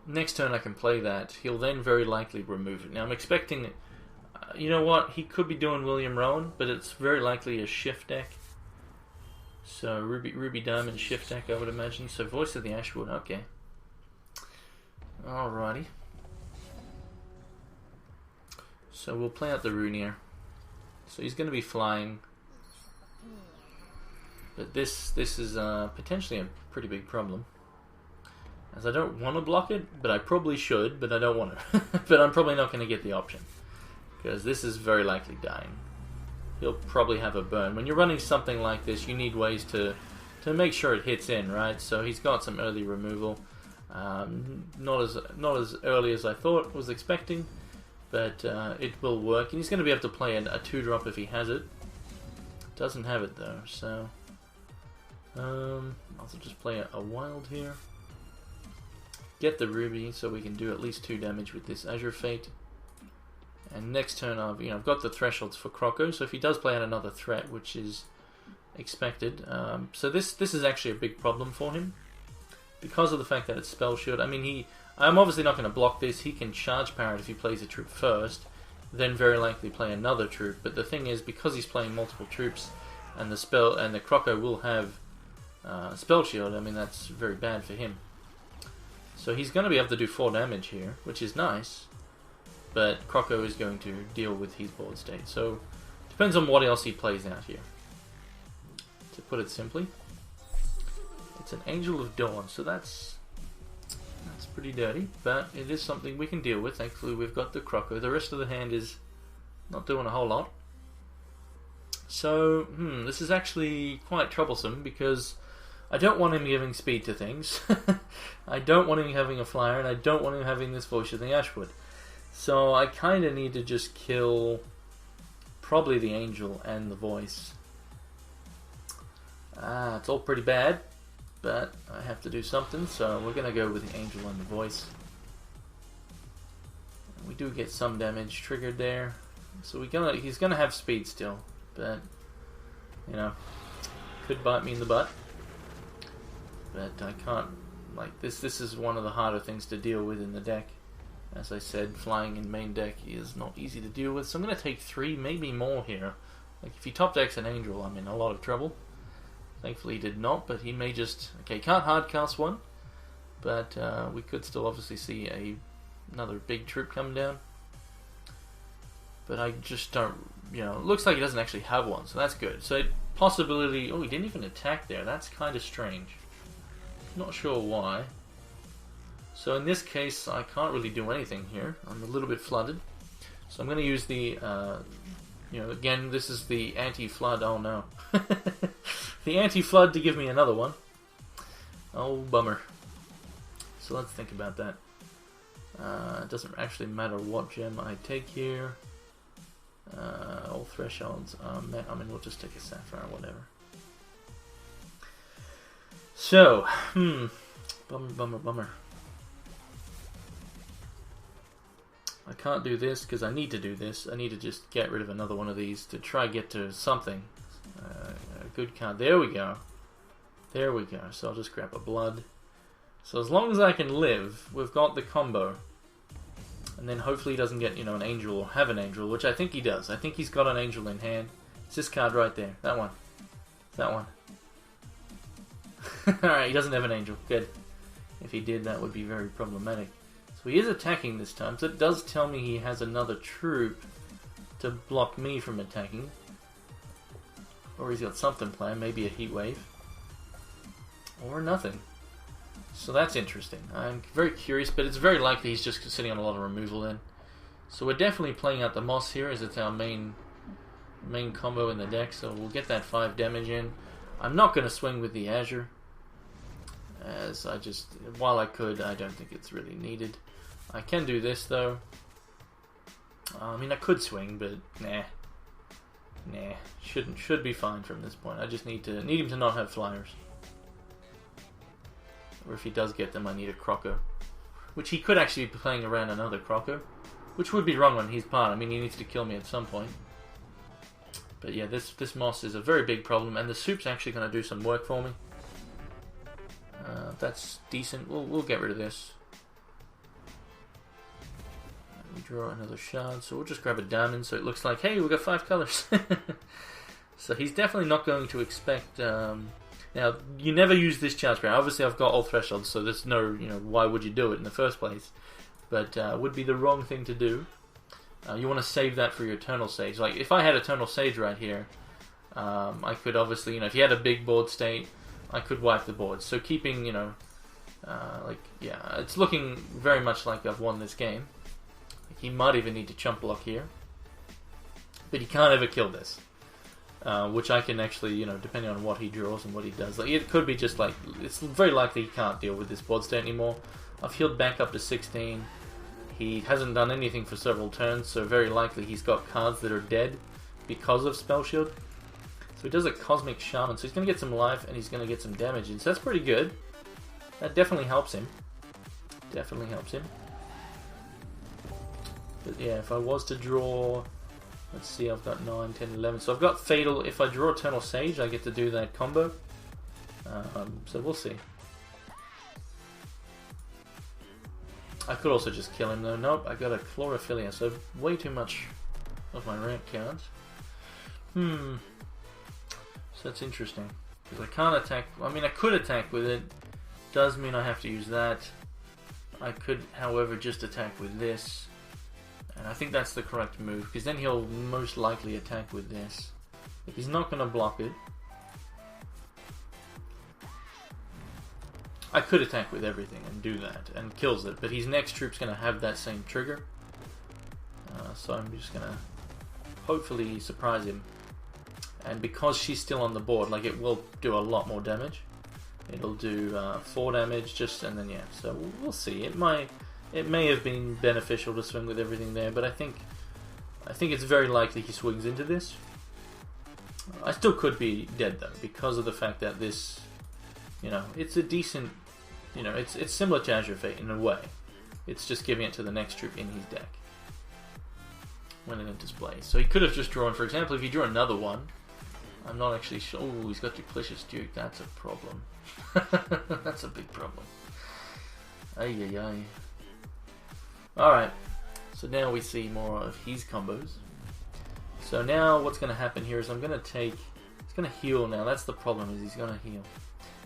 next turn I can play that. He'll then very likely remove it. Now I'm expecting, you know what, he could be doing William Rowan, but it's very likely a shift deck. So Ruby Diamond shift deck, I would imagine. So Voice of the Ashwood, okay. Alrighty. So we'll play out the Runeer. So he's going to be flying. But this is potentially a pretty big problem. As I don't want to block it, but I probably should, but I don't want to. But I'm probably not going to get the option. Because this is very likely dying. He'll probably have a burn. When you're running something like this, you need ways to make sure it hits in, right? So he's got some early removal. Not as early as I thought, was expecting. But it will work. And he's going to be able to play a 2-drop if he has it. Doesn't have it though, so... I'll just play a Wild here. Get the Ruby so we can do at least 2 damage with this Azure Fate. And next turn I've got the thresholds for Croco, so if he does play out another threat, which is expected. So this is actually a big problem for him. Because of the fact that it's Spell Shield. I mean, I'm obviously not going to block this. He can charge power it if he plays a troop first, then very likely play another troop. But the thing is, because he's playing multiple troops, and the Croco will have Spell Shield, I mean that's very bad for him. So he's going to be able to do 4 damage here, which is nice. But Croco is going to deal with his board state. So depends on what else he plays out here. To put it simply, it's an Angel of Dawn, so that's pretty dirty, but it is something we can deal with. Thankfully we've got the Croco. The rest of the hand is not doing a whole lot. So, this is actually quite troublesome because I don't want him giving speed to things. I don't want him having a flyer, and I don't want him having this Voice of the Ashwood. So I kind of need to just kill probably the Angel and the Voice. It's all pretty bad, but I have to do something, so we're going to go with the Angel and the Voice. We do get some damage triggered there. So he's gonna have speed still, but you know, could bite me in the butt. But I can't, like, this is one of the harder things to deal with in the deck. As I said, flying in main deck is not easy to deal with, so I'm going to take 3, maybe more here. Like, if he top decks an Angel, I'm in a lot of trouble. Thankfully he did not, but he may just... Okay, can't hardcast one, but we could still obviously see another big troop come down. But I just don't... You know, it looks like he doesn't actually have one, so that's good. So, possibility... Oh, he didn't even attack there. That's kind of strange. Not sure why. So in this case, I can't really do anything here. I'm a little bit flooded. So I'm going to use the, you know, again, this is the anti-flood. Oh no. The anti-flood to give me another one. Oh, bummer. So let's think about that. It doesn't actually matter what gem I take here. All thresholds are met. I mean, we'll just take a sapphire or whatever. So, bummer. I can't do this because I need to do this. I need to just get rid of another one of these to try get to something. A good card. There we go. There we go. So I'll just grab a blood. So as long as I can live, we've got the combo. And then hopefully he doesn't get, you know, an angel or have an angel, which I think he does. I think he's got an angel in hand. It's this card right there. That one. That one. Alright, he doesn't have an angel. Good. If he did, that would be very problematic. So he is attacking this time, so it does tell me he has another troop to block me from attacking. Or he's got something planned, maybe a heat wave. Or nothing. So that's interesting. I'm very curious, but it's very likely he's just sitting on a lot of removal then. So we're definitely playing out the Moss here, as it's our main combo in the deck, so we'll get that 5 damage in. I'm not going to swing with the Azure, as I just, while I could, I don't think it's really needed. I can do this though. I mean, I could swing, but nah, should be fine from this point. I just need him to not have flyers, or if he does get them, I need a Croco, which he could actually be playing around another Croco, which would be wrong on his part. I mean, he needs to kill me at some point. But yeah, this Moss is a very big problem, and the soup's actually going to do some work for me. That's decent. We'll get rid of this. We draw another shard, so we'll just grab a diamond, so it looks like, hey, we've got 5 colors. So he's definitely not going to expect... now, you never use this charge grab. Obviously, I've got all thresholds, so there's no, you know, why would you do it in the first place? But would be the wrong thing to do. You want to save that for your Eternal Sage. Like, if I had Eternal Sage right here, I could obviously, you know, if he had a big board state, I could wipe the board. So keeping, you know, like, yeah, it's looking very much like I've won this game. Like, he might even need to chump block here. But he can't ever kill this. Which I can actually, you know, depending on what he draws and what he does. Like, it could be just like, it's very likely he can't deal with this board state anymore. I've healed back up to 16. He hasn't done anything for several turns, so very likely he's got cards that are dead because of Spell Shield. So he does a Cosmic Shaman, so he's going to get some life and he's going to get some damage in. So that's pretty good. That definitely helps him. Definitely helps him. But yeah, if I was to draw... Let's see, I've got 9, 10, 11. So I've got Fatal. If I draw Eternal Sage, I get to do that combo. So we'll see. I could also just kill him though. Nope, I got a Chlorophylla, so way too much of my ramp cards. So that's interesting. Because I can't attack... I mean, I could attack with it. Does mean I have to use that. I could, however, just attack with this. And I think that's the correct move, because then he'll most likely attack with this. If he's not going to block it... I could attack with everything and do that, and kills it, but his next troop's going to have that same trigger. So I'm just going to hopefully surprise him. And because she's still on the board, like, it will do a lot more damage. It'll do 4 damage, just, and then yeah, so we'll see. It may have been beneficial to swing with everything there, but I think it's very likely he swings into this. I still could be dead though, because of the fact that this, you know, it's a decent, you know, it's similar to Azure Fate in a way. It's just giving it to the next troop in his deck. when it enters play. So he could have just drawn, for example, if he drew another one. I'm not actually sure. Oh, he's got Duplicious Duke. That's a problem. That's a big problem. Ay, ay, ay. Alright. So now we see more of his combos. So now what's going to happen here is I'm going to take... He's going to heal now. That's the problem, is he's going to heal.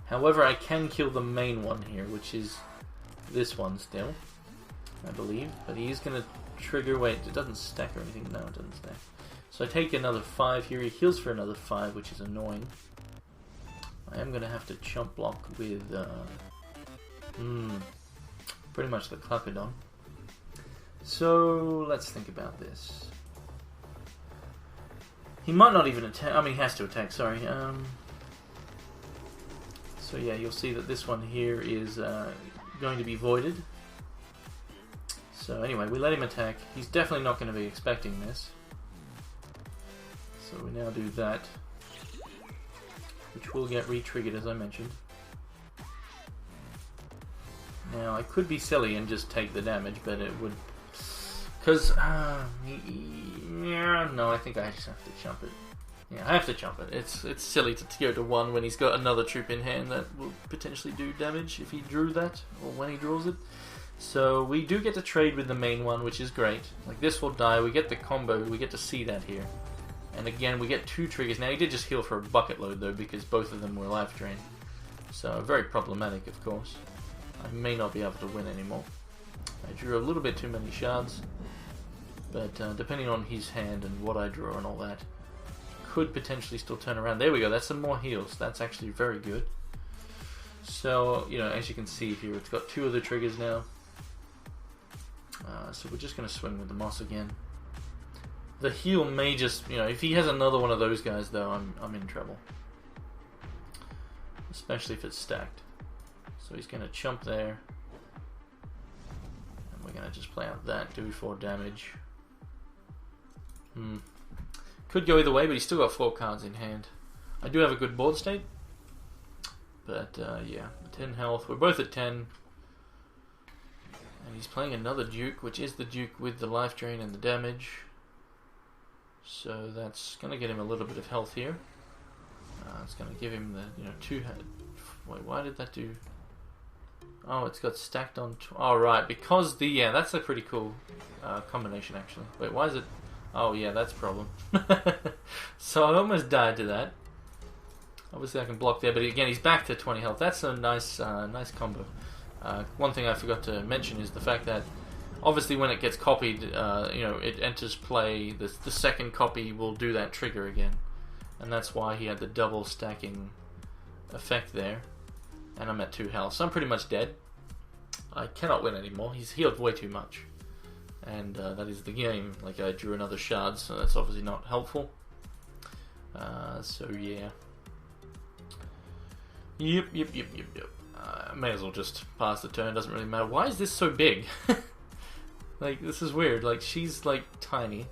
However, I can kill the main one here, which is this one still, I believe. But he's going to trigger... Wait, it doesn't stack or anything. No, it doesn't stack. So I take another 5 here. He heals for another 5, which is annoying. I am going to have to chump block with... pretty much the Clapidon. So let's think about this. He might not even attack. I mean, he has to attack. Sorry. So yeah, you'll see that this one here is going to be voided. So anyway, we let him attack. He's definitely not going to be expecting this. So we now do that, which will get re-triggered as I mentioned. Now I could be silly and just take the damage, but it would... Because, yeah, no, I think I just have to chump it. Yeah, I have to chump it. It's silly to go to 1 when he's got another troop in hand that will potentially do damage if he drew that, or when he draws it. So we do get to trade with the main one, which is great. Like, this will die, we get the combo, we get to see that here. And again, we get 2 triggers. Now, he did just heal for a bucket load, though, because both of them were life drain. So, very problematic, of course. I may not be able to win anymore. I drew a little bit too many shards. But depending on his hand and what I draw and all that, could potentially still turn around. There we go, that's some more heals. That's actually very good. So, you know, as you can see here, it's got 2 of the triggers now. So we're just going to swing with the Moss again. The heal may just, you know, if he has another one of those guys, though, I'm in trouble. Especially if it's stacked. So he's going to chump there. And we're going to just play out that, do 4 damage. Could go either way, but he's still got 4 cards in hand. I do have a good board state. But, yeah, 10 health. We're both at 10. And he's playing another Duke, which is the Duke with the life drain and the damage. So that's going to get him a little bit of health here. It's going to give him the, you know, 2 head. Wait, why did that do... Oh, it's got stacked on... Oh, right, because the... Yeah, that's a pretty cool combination, actually. Wait, why is it... Oh, yeah, that's a problem. So I almost died to that. Obviously, I can block there, but again, he's back to 20 health. That's a nice nice combo. One thing I forgot to mention is the fact that obviously when it gets copied, you know, it enters play, the second copy will do that trigger again. And that's why he had the double stacking effect there. And I'm at 2 health, so I'm pretty much dead. I cannot win anymore. He's healed way too much. And that is the game. Like, I drew another shard, so that's obviously not helpful. So yeah. Yep. May as well just pass the turn, doesn't really matter. Why is this so big? Like, this is weird. Like, she's, like, tiny.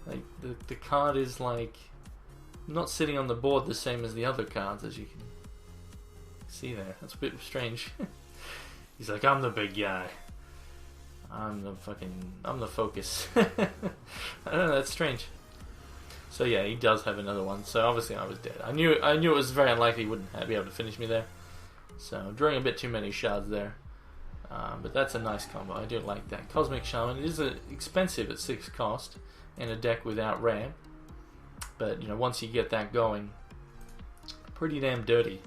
Like, the card is, like, not sitting on the board the same as the other cards, as you can see there. That's a bit strange. He's like, I'm the big guy. I'm the focus. I don't know, that's strange. So yeah, he does have another one. So obviously I was dead. I knew it was very unlikely he wouldn't be able to finish me there. So I'm drawing a bit too many shards there. But that's a nice combo. I do like that. Cosmic Shaman, it is expensive at 6 cost in a deck without ramp. But, you know, once you get that going, pretty damn dirty.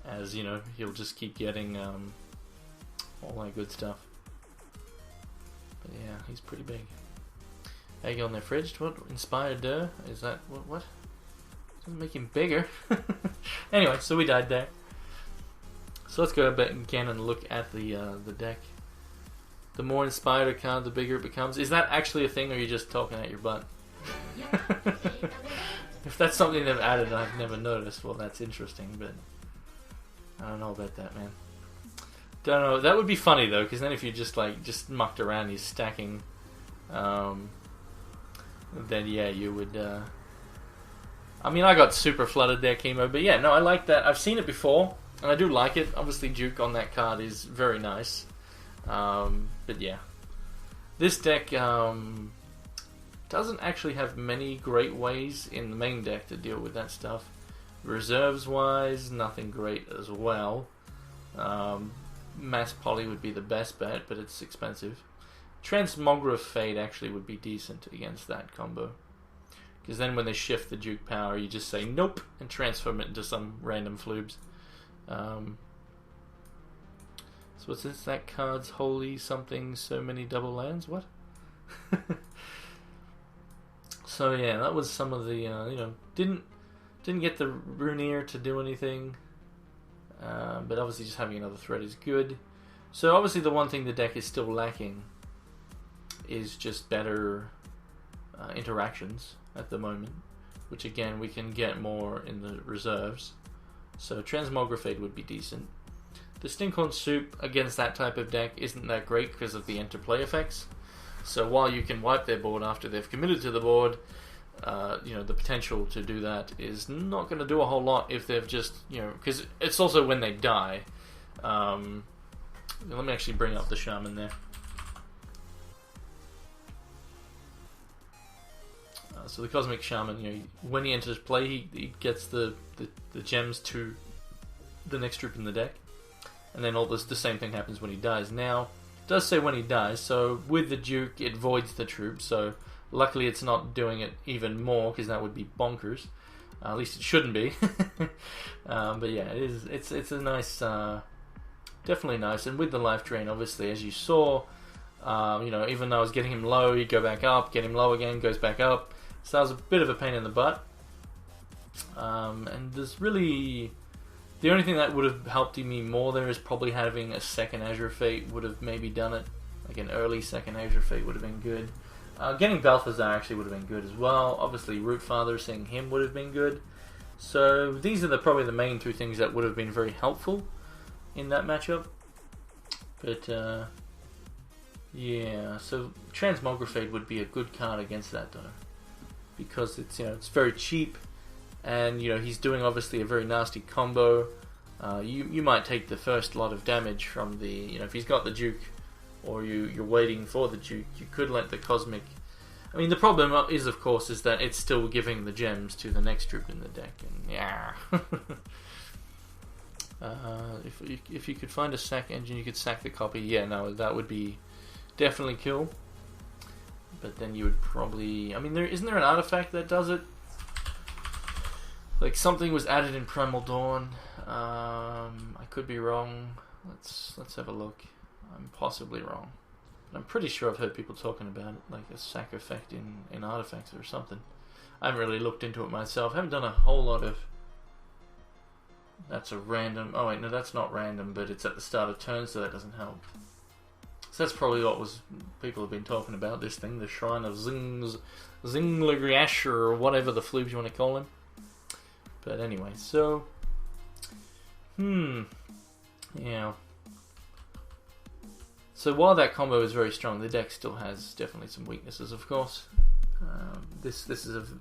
As, you know, he'll just keep getting all that good stuff. But yeah, he's pretty big. Egg on their fridge? What? Inspired Is that... What? Doesn't make him bigger. Anyway, so we died there. So let's go back again and look at the deck. The more inspired a card, the bigger it becomes. Is that actually a thing, or are you just talking out your butt? If that's something they've added and I've never noticed, well, that's interesting, but I don't know about that, man. Don't know. That would be funny, though, because then if you just mucked around, you're stacking, then yeah, you would... I mean, I got super flooded there, Chemo, but yeah, no, I like that. I've seen it before, and I do like it. Obviously, Duke on that card is very nice. But yeah. This deck, doesn't actually have many great ways in the main deck to deal with that stuff. Reserves-wise, nothing great as well. Mass Poly would be the best bet, but it's expensive. Transmograph Fade actually would be decent against that combo. Because then when they shift the Duke power, you just say nope and transform it into some random floobs. So what's this? That card's holy something, so many double lands? What? So yeah, that was some of the, didn't get the Runeer to do anything. But obviously just having another threat is good. So obviously the one thing the deck is still lacking is just better interactions at the moment, which again we can get more in the reserves. So Transmograph would be decent. The Stinkhorn Soup against that type of deck isn't that great because of the interplay effects. So while you can wipe their board after they've committed to the board, the potential to do that is not going to do a whole lot if they've just, because it's also when they die. Let me actually bring up the Shaman there. So the Cosmic Shaman, when he enters play, he gets the gems to the next troop in the deck. And then the same thing happens when he dies. Now, it does say when he dies, so with the Duke, it voids the troop, so luckily it's not doing it even more, because that would be bonkers. At least it shouldn't be. But yeah, it's a nice, definitely nice. And with the life drain, obviously, as you saw, even though I was getting him low, he'd go back up, get him low again, goes back up. So that was a bit of a pain in the butt. And there's really... The only thing that would have helped me more there is probably having a second Azure Fate would have maybe done it. Like an early second Azure Fate would have been good. Getting Balthazar actually would have been good as well. Obviously, Rootfather, seeing him would have been good. So these are probably the main two things that would have been very helpful in that matchup. But yeah, so Transmograph would be a good card against that though, because it's very cheap, and he's doing obviously a very nasty combo. You might take the first lot of damage from the if he's got the Duke, or you're waiting for the Duke, you could let the Cosmic... I mean, the problem is, of course, is that it's still giving the gems to the next troop in the deck, and yeah. If you could find a sack engine, you could sack the copy. Yeah, no, that would be definitely kill. But then you would probably... I mean, isn't there an artifact that does it? Like, something was added in Primal Dawn. I could be wrong. Let's have a look. I'm possibly wrong. I'm pretty sure I've heard people talking about it, like a sack effect in artifacts or something. I haven't really looked into it myself. I haven't done a whole lot of... That's a random... Oh wait, no, that's not random, but it's at the start of turn, so that doesn't help. So that's probably what people have been talking about, this thing, the Shrine of Zinglagriash, or whatever the floobs you want to call him. But anyway, so... Yeah. So while that combo is very strong, the deck still has definitely some weaknesses, of course. This is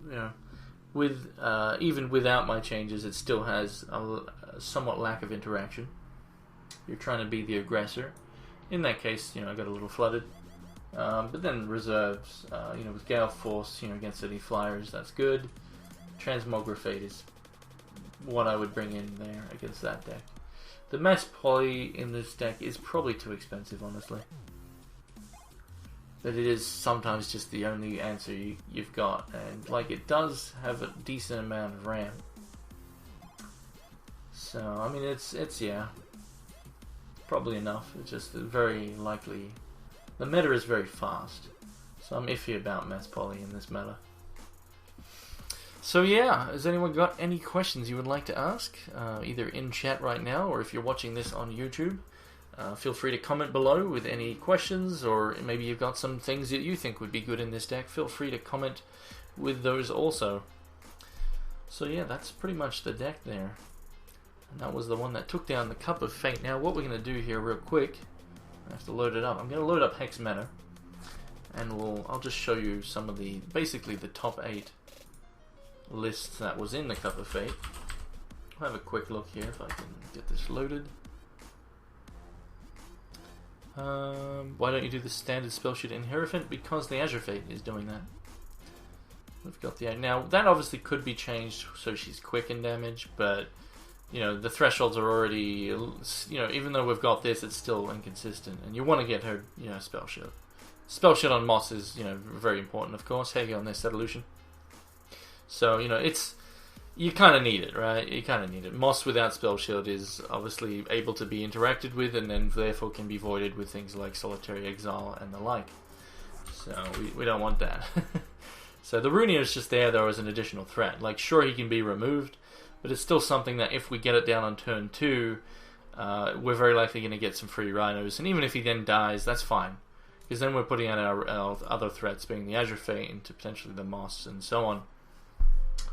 even without my changes, it still has a somewhat lack of interaction. You're trying to be the aggressor. In that case, I got a little flooded. But then reserves, with Gale Force, against any flyers, that's good. Transmograph is what I would bring in there against that deck. The Mass Poly in this deck is probably too expensive, honestly. But it is sometimes just the only answer you've got, and it does have a decent amount of RAM. So I mean, it's yeah, probably enough. It's just very likely. The meta is very fast, so I'm iffy about Mass Poly in this meta. So yeah, has anyone got any questions you would like to ask, either in chat right now, or if you're watching this on YouTube, feel free to comment below with any questions, or maybe you've got some things that you think would be good in this deck. Feel free to comment with those also. So yeah, that's pretty much the deck there. And that was the one that took down the Cup of Fate. Now what we're going to do here real quick, I have to load it up. I'm going to load up Hex Meta, and I'll just show you some of basically the top 8 lists that was in the Cup of Fate. I'll have a quick look here if I can get this loaded. Why don't you do the standard spell sheet in Hierophant? Because the Azure Fate is doing that. we've got the 8. Now, that obviously could be changed so she's quick in damage, but, you know, the thresholds are already, you know, even though we've got this, it's still inconsistent, and you want to get her, you know, Spell Shield. Spell Shield on Moss is, you know, very important, of course, heavy on this evolution. So, you know, it's, you kind of need it, right? You kind of need it. Moss without Spell Shield is obviously able to be interacted with, and then therefore can be voided with things like Solitary Exile and the like. So we don't want that. So the Runia is just there, though, as an additional threat. Like, sure, he can be removed, but it's still something that if we get it down on turn 2, we're very likely going to get some free Rhinos. And even if he then dies, that's fine. Because then we're putting out our other threats, being the Azure Fate into potentially the Moss and so on.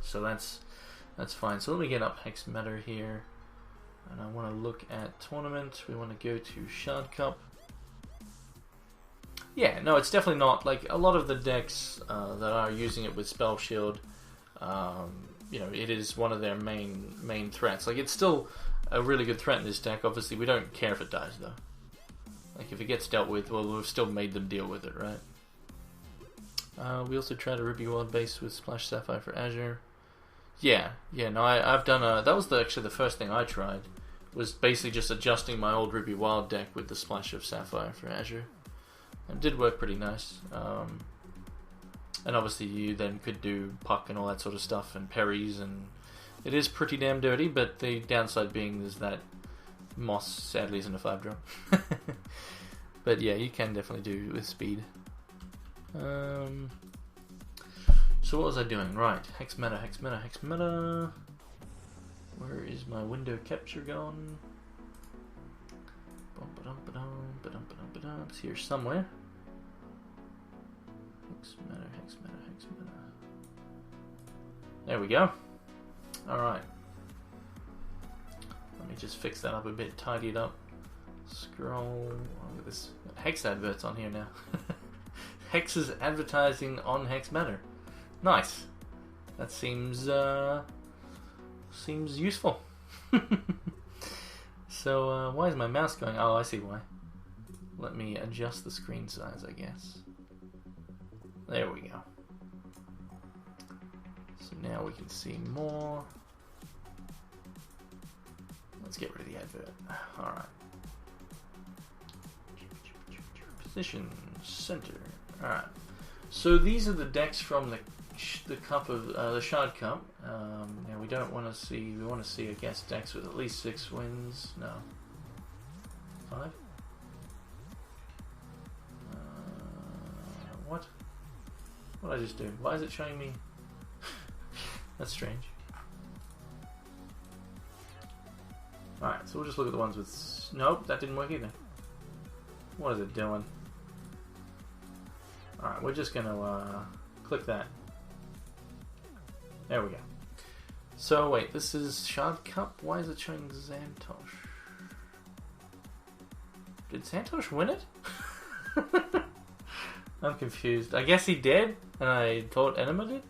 So that's fine. So let me get up Hex Meta here. And I want to look at tournament. We want to go to Shard Cup. Yeah, no, it's definitely not. Like, a lot of the decks that are using it with Spell Shield, you know, it is one of their main threats. Like, it's still a really good threat in this deck. Obviously, we don't care if it dies, though. Like, if it gets dealt with, well, we've still made them deal with it, right? We also tried a Ruby Wild base with Splash Sapphire for Azure. Yeah, no, I've done a... That was actually the first thing I tried, was basically just adjusting my old Ruby Wild deck with the Splash of Sapphire for Azure. It did work pretty nice. And obviously you then could do Puck and all that sort of stuff, and parries, and it is pretty damn dirty, but the downside being is that Moss sadly isn't a 5-drop. But yeah, you can definitely do with speed. So what was I doing? Right, Hex Meta. Where is my window capture gone? It's here somewhere. Hex Meta. There we go. Alright. Let me just fix that up a bit, tidy it up. Scroll. Look at this. Hex adverts on here now. Hex is advertising on Hex Meta. Nice. That seems useful. So why is my mouse going? Oh, I see why. Let me adjust the screen size, I guess. There we go. So now we can see more. Let's get rid of the advert. Alright. Position, center. Alright. So these are the decks from the cup of the Shard Cup. Now we don't want to see. We want to see, I guess, decks with at least 6 wins. No, 5. What? What did I just do? Why is it showing me? That's strange. Alright, so we'll just look at the ones with... Nope, that didn't work either. What is it doing? Alright, we're just going to click that. There we go. So wait, this is Shard Cup? Why is it showing Xantosh? Did Xantosh win it? I'm confused. I guess he did, and I thought Enema did?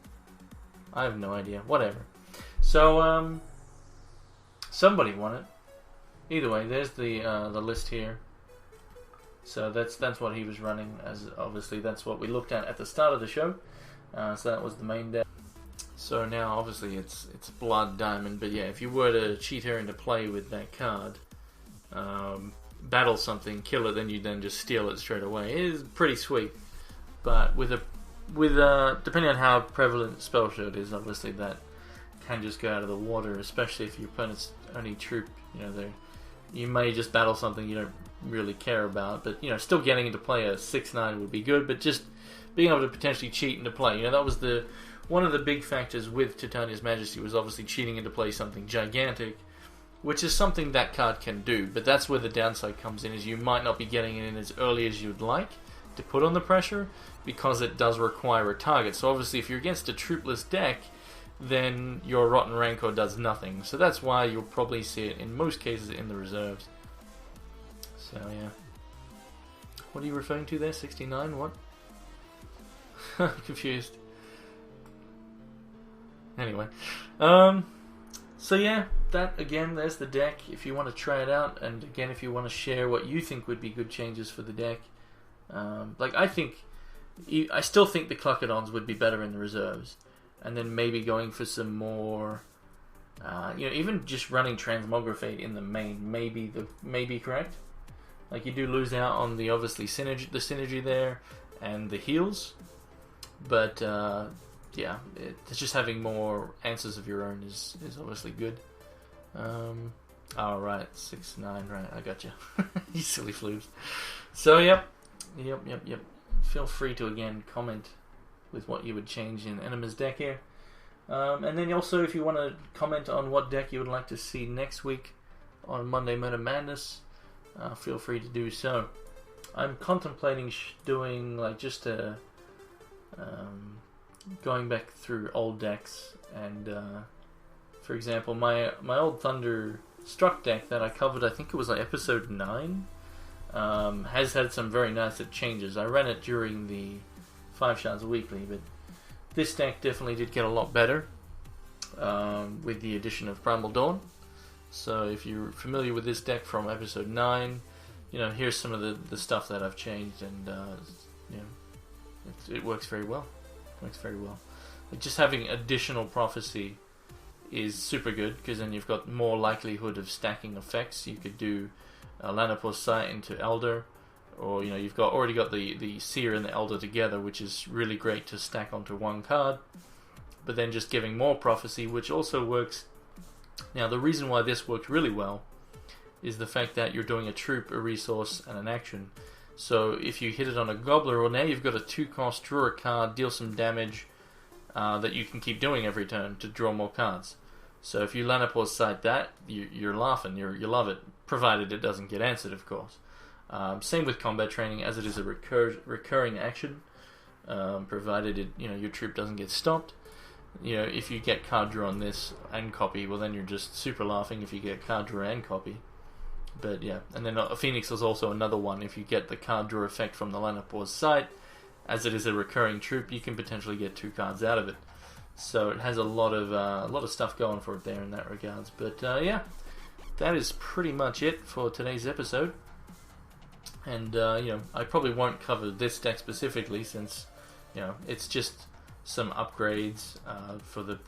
I have no idea. Whatever. So, somebody won it. Either way, there's the list here. So that's what he was running, as obviously that's what we looked at the start of the show. So that was the main deck. So now obviously it's Blood Diamond, but yeah, if you were to cheat her into play with that card, battle something, kill it, then you just steal it straight away. It is pretty sweet. But with depending on how prevalent Spell Shield is, obviously that can just go out of the water, especially if your opponent's only troop, you may just battle something you don't really care about, but still getting into play a 6/9 would be good, but just being able to potentially cheat into play, that was one of the big factors with Titania's Majesty, was obviously cheating into play something gigantic, which is something that card can do, but that's where the downside comes in, is you might not be getting it in as early as you'd like to put on the pressure, because it does require a target. So obviously if you're against a troopless deck, then your Rotten Rancor does nothing. So that's why you'll probably see it in most cases in the reserves. So yeah. What are you referring to there? 69? What? I'm confused. Anyway. So yeah, that again, there's the deck if you want to try it out, and again if you want to share what you think would be good changes for the deck. I still think the Cluckadons would be better in the reserves. and then maybe going for some more. Even just running Transmogrifate in the main may be correct. Like, you do lose out on the obviously synergy there and the heals, but it's just having more answers of your own is obviously good. Right, 6-9, right, I got you. You silly floobs. So yep. Feel free to again comment with what you would change in Enema's deck here. And then also, if you want to comment on what deck you would like to see next week on Monday Meta Madness, feel free to do so. I'm contemplating doing like just a going back through old decks, and for example, my old Thunder Struck deck that I covered, I think it was like episode 9, has had some very nice changes. I ran it during the FiveShards Weekly, but this deck definitely did get a lot better with the addition of Primal Dawn. So if you're familiar with this deck from episode 9, here's some of the stuff that I've changed, and it works very well. Like, just having additional prophecy is super good, because then you've got more likelihood of stacking effects. You could do Lanapur's Sight into Elder, or you've already got the Seer and the Elder together, which is really great to stack onto one card. But then just giving more prophecy, which also works. Now, the reason why this worked really well is the fact that you're doing a troop, a resource, and an action. So if you hit it on a Gobbler, well, now you've got a 2-cost, draw a card, deal some damage that you can keep doing every turn to draw more cards. So if you Lanapur's Sight that, you're laughing, you love it, provided it doesn't get answered, of course. Same with combat training, as it is a recurring action, provided your troop doesn't get stopped. If you get card draw on this and copy, well, then you're just super laughing if you get card draw and copy. But yeah, and then Phoenix is also another one. If you get the card draw effect from the Lanapur's Sight, as it is a recurring troop, you can potentially get 2 cards out of it. So it has a lot of stuff going for it there in that regards. But yeah, that is pretty much it for today's episode. And I probably won't cover this deck specifically, since it's just some upgrades for the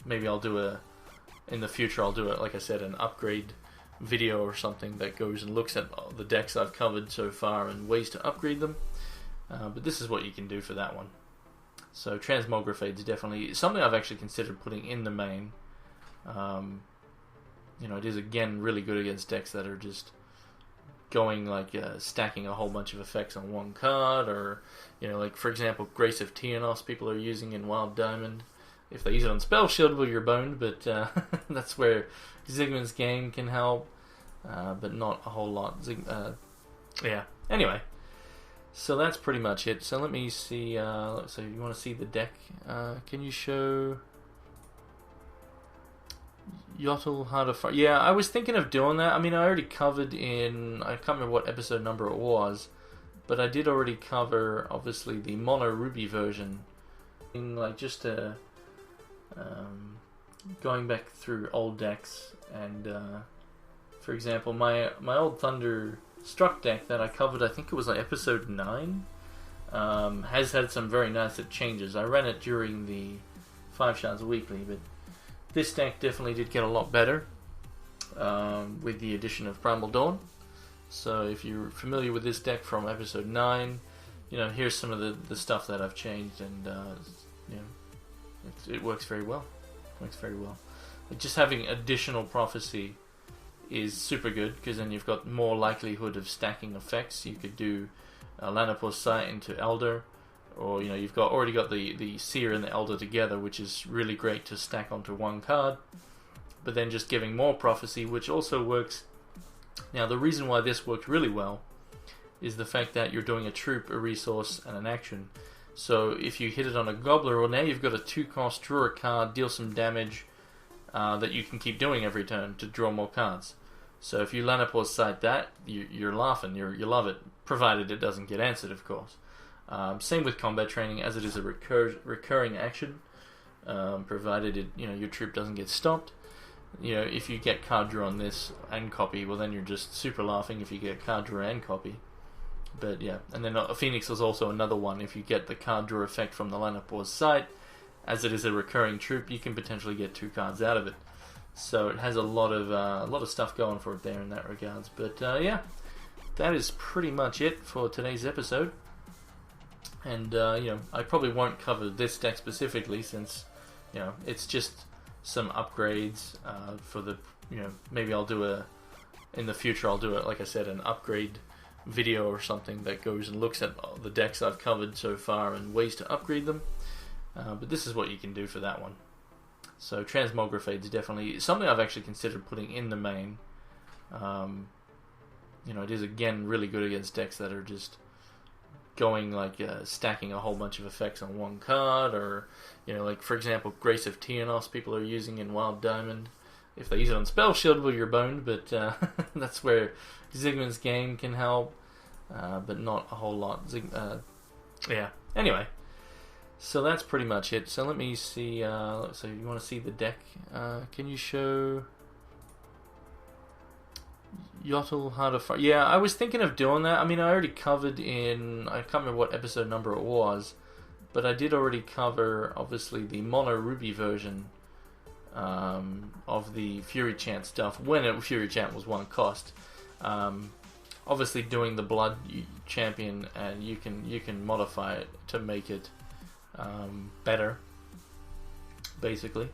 maybe I'll do in the future, like I said, an upgrade video or something that goes and looks at the decks I've covered so far and ways to upgrade them. But this is what you can do for that one. So Transmogrifate is definitely something I've actually considered putting in the main. It is again really good against decks that are just going like stacking a whole bunch of effects on one card, or like for example Grace of Tiernos people are using in Wild Diamond. If they use it on Spell Shield, well, you're boned, but that's where Zigman's Game can help, but not a whole lot. Yeah. Anyway, so that's pretty much it. So let me see. So you want to see the deck? Can you show Yotl Heart of Fire? Yeah, I was thinking of doing that. I mean, I already covered in, I can't remember what episode number it was, but I did already cover obviously the Mono Ruby version. In like just a going back through old decks, and for example, my old Thunder Struck deck that I covered, I think it was like episode 9, has had some very nice changes. I ran it during the FiveShards Weekly, but this deck definitely did get a lot better with the addition of Primal Dawn. So if you're familiar with this deck from episode 9, here's some of the stuff that I've changed, and it works very well. Like, just having additional prophecy is super good, because then you've got more likelihood of stacking effects. You could do Lanapur's Sight into Elder, or you've already got the Seer and the Elder together, which is really great to stack onto one card. But then just giving more prophecy, which also works. Now, the reason why this worked really well is the fact that you're doing a troop, a resource, and an action. So if you hit it on a Gobbler, well, now you've got a 2-cost, draw a card, deal some damage that you can keep doing every turn to draw more cards. So if you Lanapur's Sight that, you're laughing, you love it, provided it doesn't get answered, of course. Same with combat training, as it is a recurring action, provided your troop doesn't get stopped. If you get card draw on this and copy, well, then you're just super laughing if you get card draw and copy. But yeah, and then Phoenix is also another one. If you get the card draw effect from the Lanapur's Sight, as it is a recurring troop, you can potentially get 2 cards out of it. So it has a lot of stuff going for it there in that regards. But yeah, that is pretty much it for today's episode. And I probably won't cover this deck specifically, since it's just some upgrades for the maybe I'll do in the future I'll do it, like I said, an upgrade video or something that goes and looks at the decks I've covered so far and ways to upgrade them. But this is what you can do for that one. So Transmography is definitely something I've actually considered putting in the main. It is again really good against decks that are just going stacking a whole bunch of effects on one card, or like for example Grace of Tiernos people are using in Wild Diamond. If they use it on Spell Shield, well, you're boned, but that's where Zigman's Game can help, but not a whole lot. Yeah. Anyway, so that's pretty much it. So let me see. So you want to see the deck? Can you show Yotl Heart of Fire? Yeah, I was thinking of doing that. I mean, I already covered I can't remember what episode number it was, but I did already cover, obviously, the Mono Ruby version of the Fury Chant stuff when Fury Chant was 1 cost. Obviously, doing the Blood Champion, and you can modify it to make it better, basically,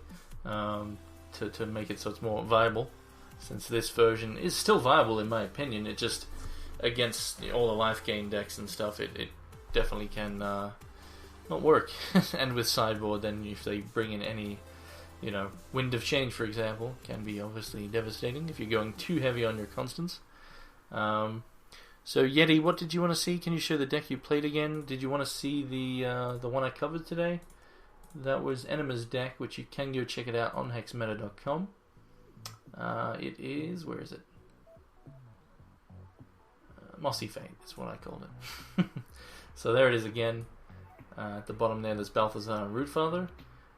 to make it so it's more viable. Since this version is still viable in my opinion, it just against all the life gain decks and stuff, it definitely can not work. And with sideboard, then if they bring in any Wind of Change, for example, can be obviously devastating if you're going too heavy on your constants. So Yeti, what did you want to see? Can you show the deck you played again? Did you want to see the one I covered today? That was Enema's deck, which you can go check it out on hexmeta.com. It is, where is it? Mossy Fate is what I called it. So there it is again. At the bottom there's Balthazar and Rootfather.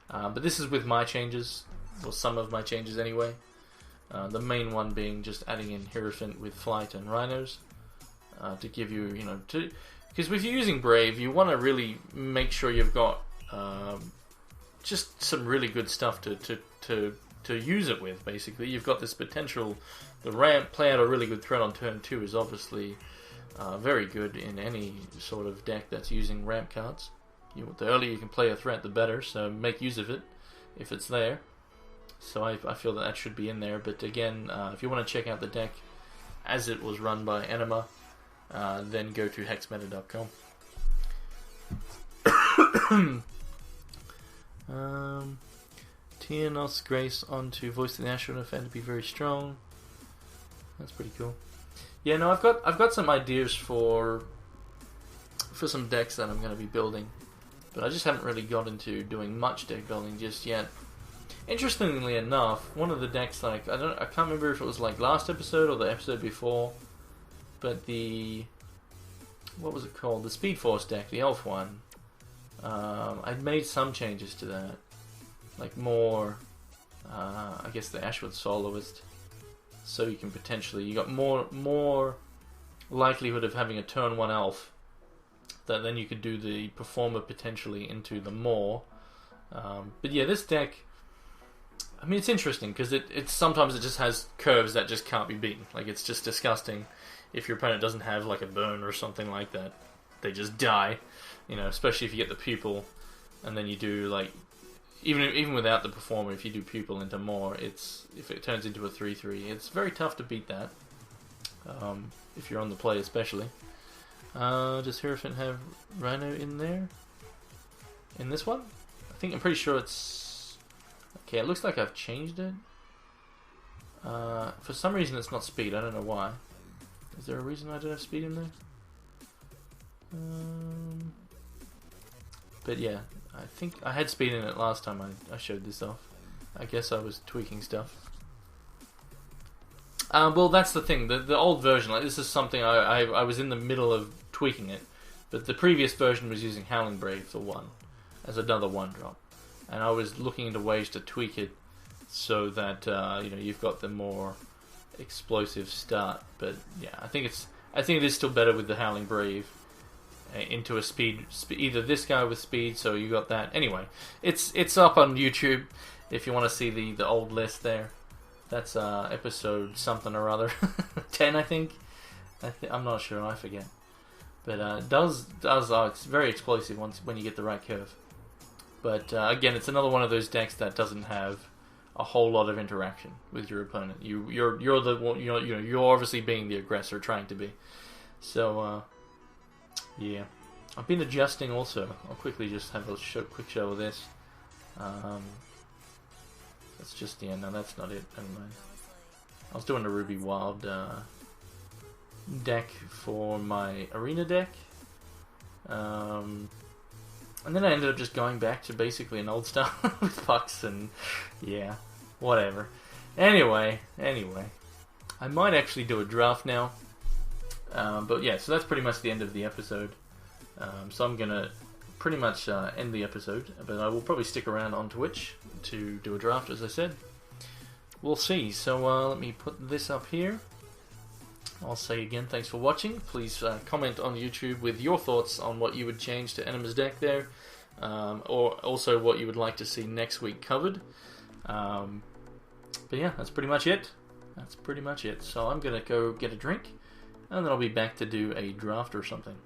But this is with my changes, or some of my changes anyway. The main one being just adding in Hierophant with Flight and Rhinos to give you, because if you're using Brave, you want to really make sure you've got just some really good stuff to use it with. Basically, you've got this potential. The ramp, play out a really good threat on turn 2 is obviously very good in any sort of deck that's using ramp cards. The earlier you can play a threat, the better, so make use of it if it's there. So I feel that should be in there. But again, if you want to check out the deck as it was run by Enema, then go to hexmeta.com. Tiernos Grace onto Voice of the Asher and Offend to be very strong. That's pretty cool. Yeah, no, I've got some ideas for some decks that I'm going to be building, but I just haven't really got into doing much deck building just yet. Interestingly enough, one of the decks, I can't remember if it was last episode or the episode before, but what was it called? The Speed Force deck, the Elf one. I'd made some changes to that, more, I guess the Ashwood Soloist, so you can you got more likelihood of having a turn 1 Elf. That then you could do the Performer potentially into the Maw. But yeah, this deck, I mean, it's interesting because it's sometimes it just has curves that just can't be beaten. It's just disgusting if your opponent doesn't have a burn or something like that. They just die, especially if you get the Pupil, and then you do even without the Performer, if you do Pupil into Maw, if it turns into a 3/3, it's very tough to beat that. If you're on the play, especially. Does Hierophant have Rhino in there? In this one? I'm pretty sure it's... Okay, it looks like I've changed it. For some reason it's not speed, I don't know why. Is there a reason I don't have speed in there? But yeah, I think I had speed in it last time I showed this off. I guess I was tweaking stuff. Well, that's the thing. The old version, this is something I was in the middle of tweaking it, but the previous version was using Howling Brave for 1 as another 1-drop, and I was looking into ways to tweak it so that you've got the more explosive start. But yeah, I think it is still better with the Howling Brave. into a speed, either this guy with speed, so you got that. Anyway, it's up on YouTube if you want to see the old list there. That's episode something or other, 10 I think. I'm not sure, I forget. But it's very explosive when you get the right curve. But again, it's another one of those decks that doesn't have a whole lot of interaction with your opponent. You're the one, you're obviously being the aggressor, trying to be. So yeah, I've been adjusting also. I'll quickly just have a quick show of this. That's just no, that's not it. Never mind. I was doing a Ruby Wild deck for my arena deck. And then I ended up just going back to basically an old style with pucks and yeah, whatever. Anyway, I might actually do a draft now. But yeah, so that's pretty much the end of the episode. So I'm gonna pretty much end the episode, but I will probably stick around on Twitch to do a draft, as I said. We'll see. So let me put this up here. I'll say again, thanks for watching. Please comment on YouTube with your thoughts on what you would change to Enemies deck there, or also what you would like to see next week covered. But yeah, that's pretty much it. So I'm gonna go get a drink, and then I'll be back to do a draft or something.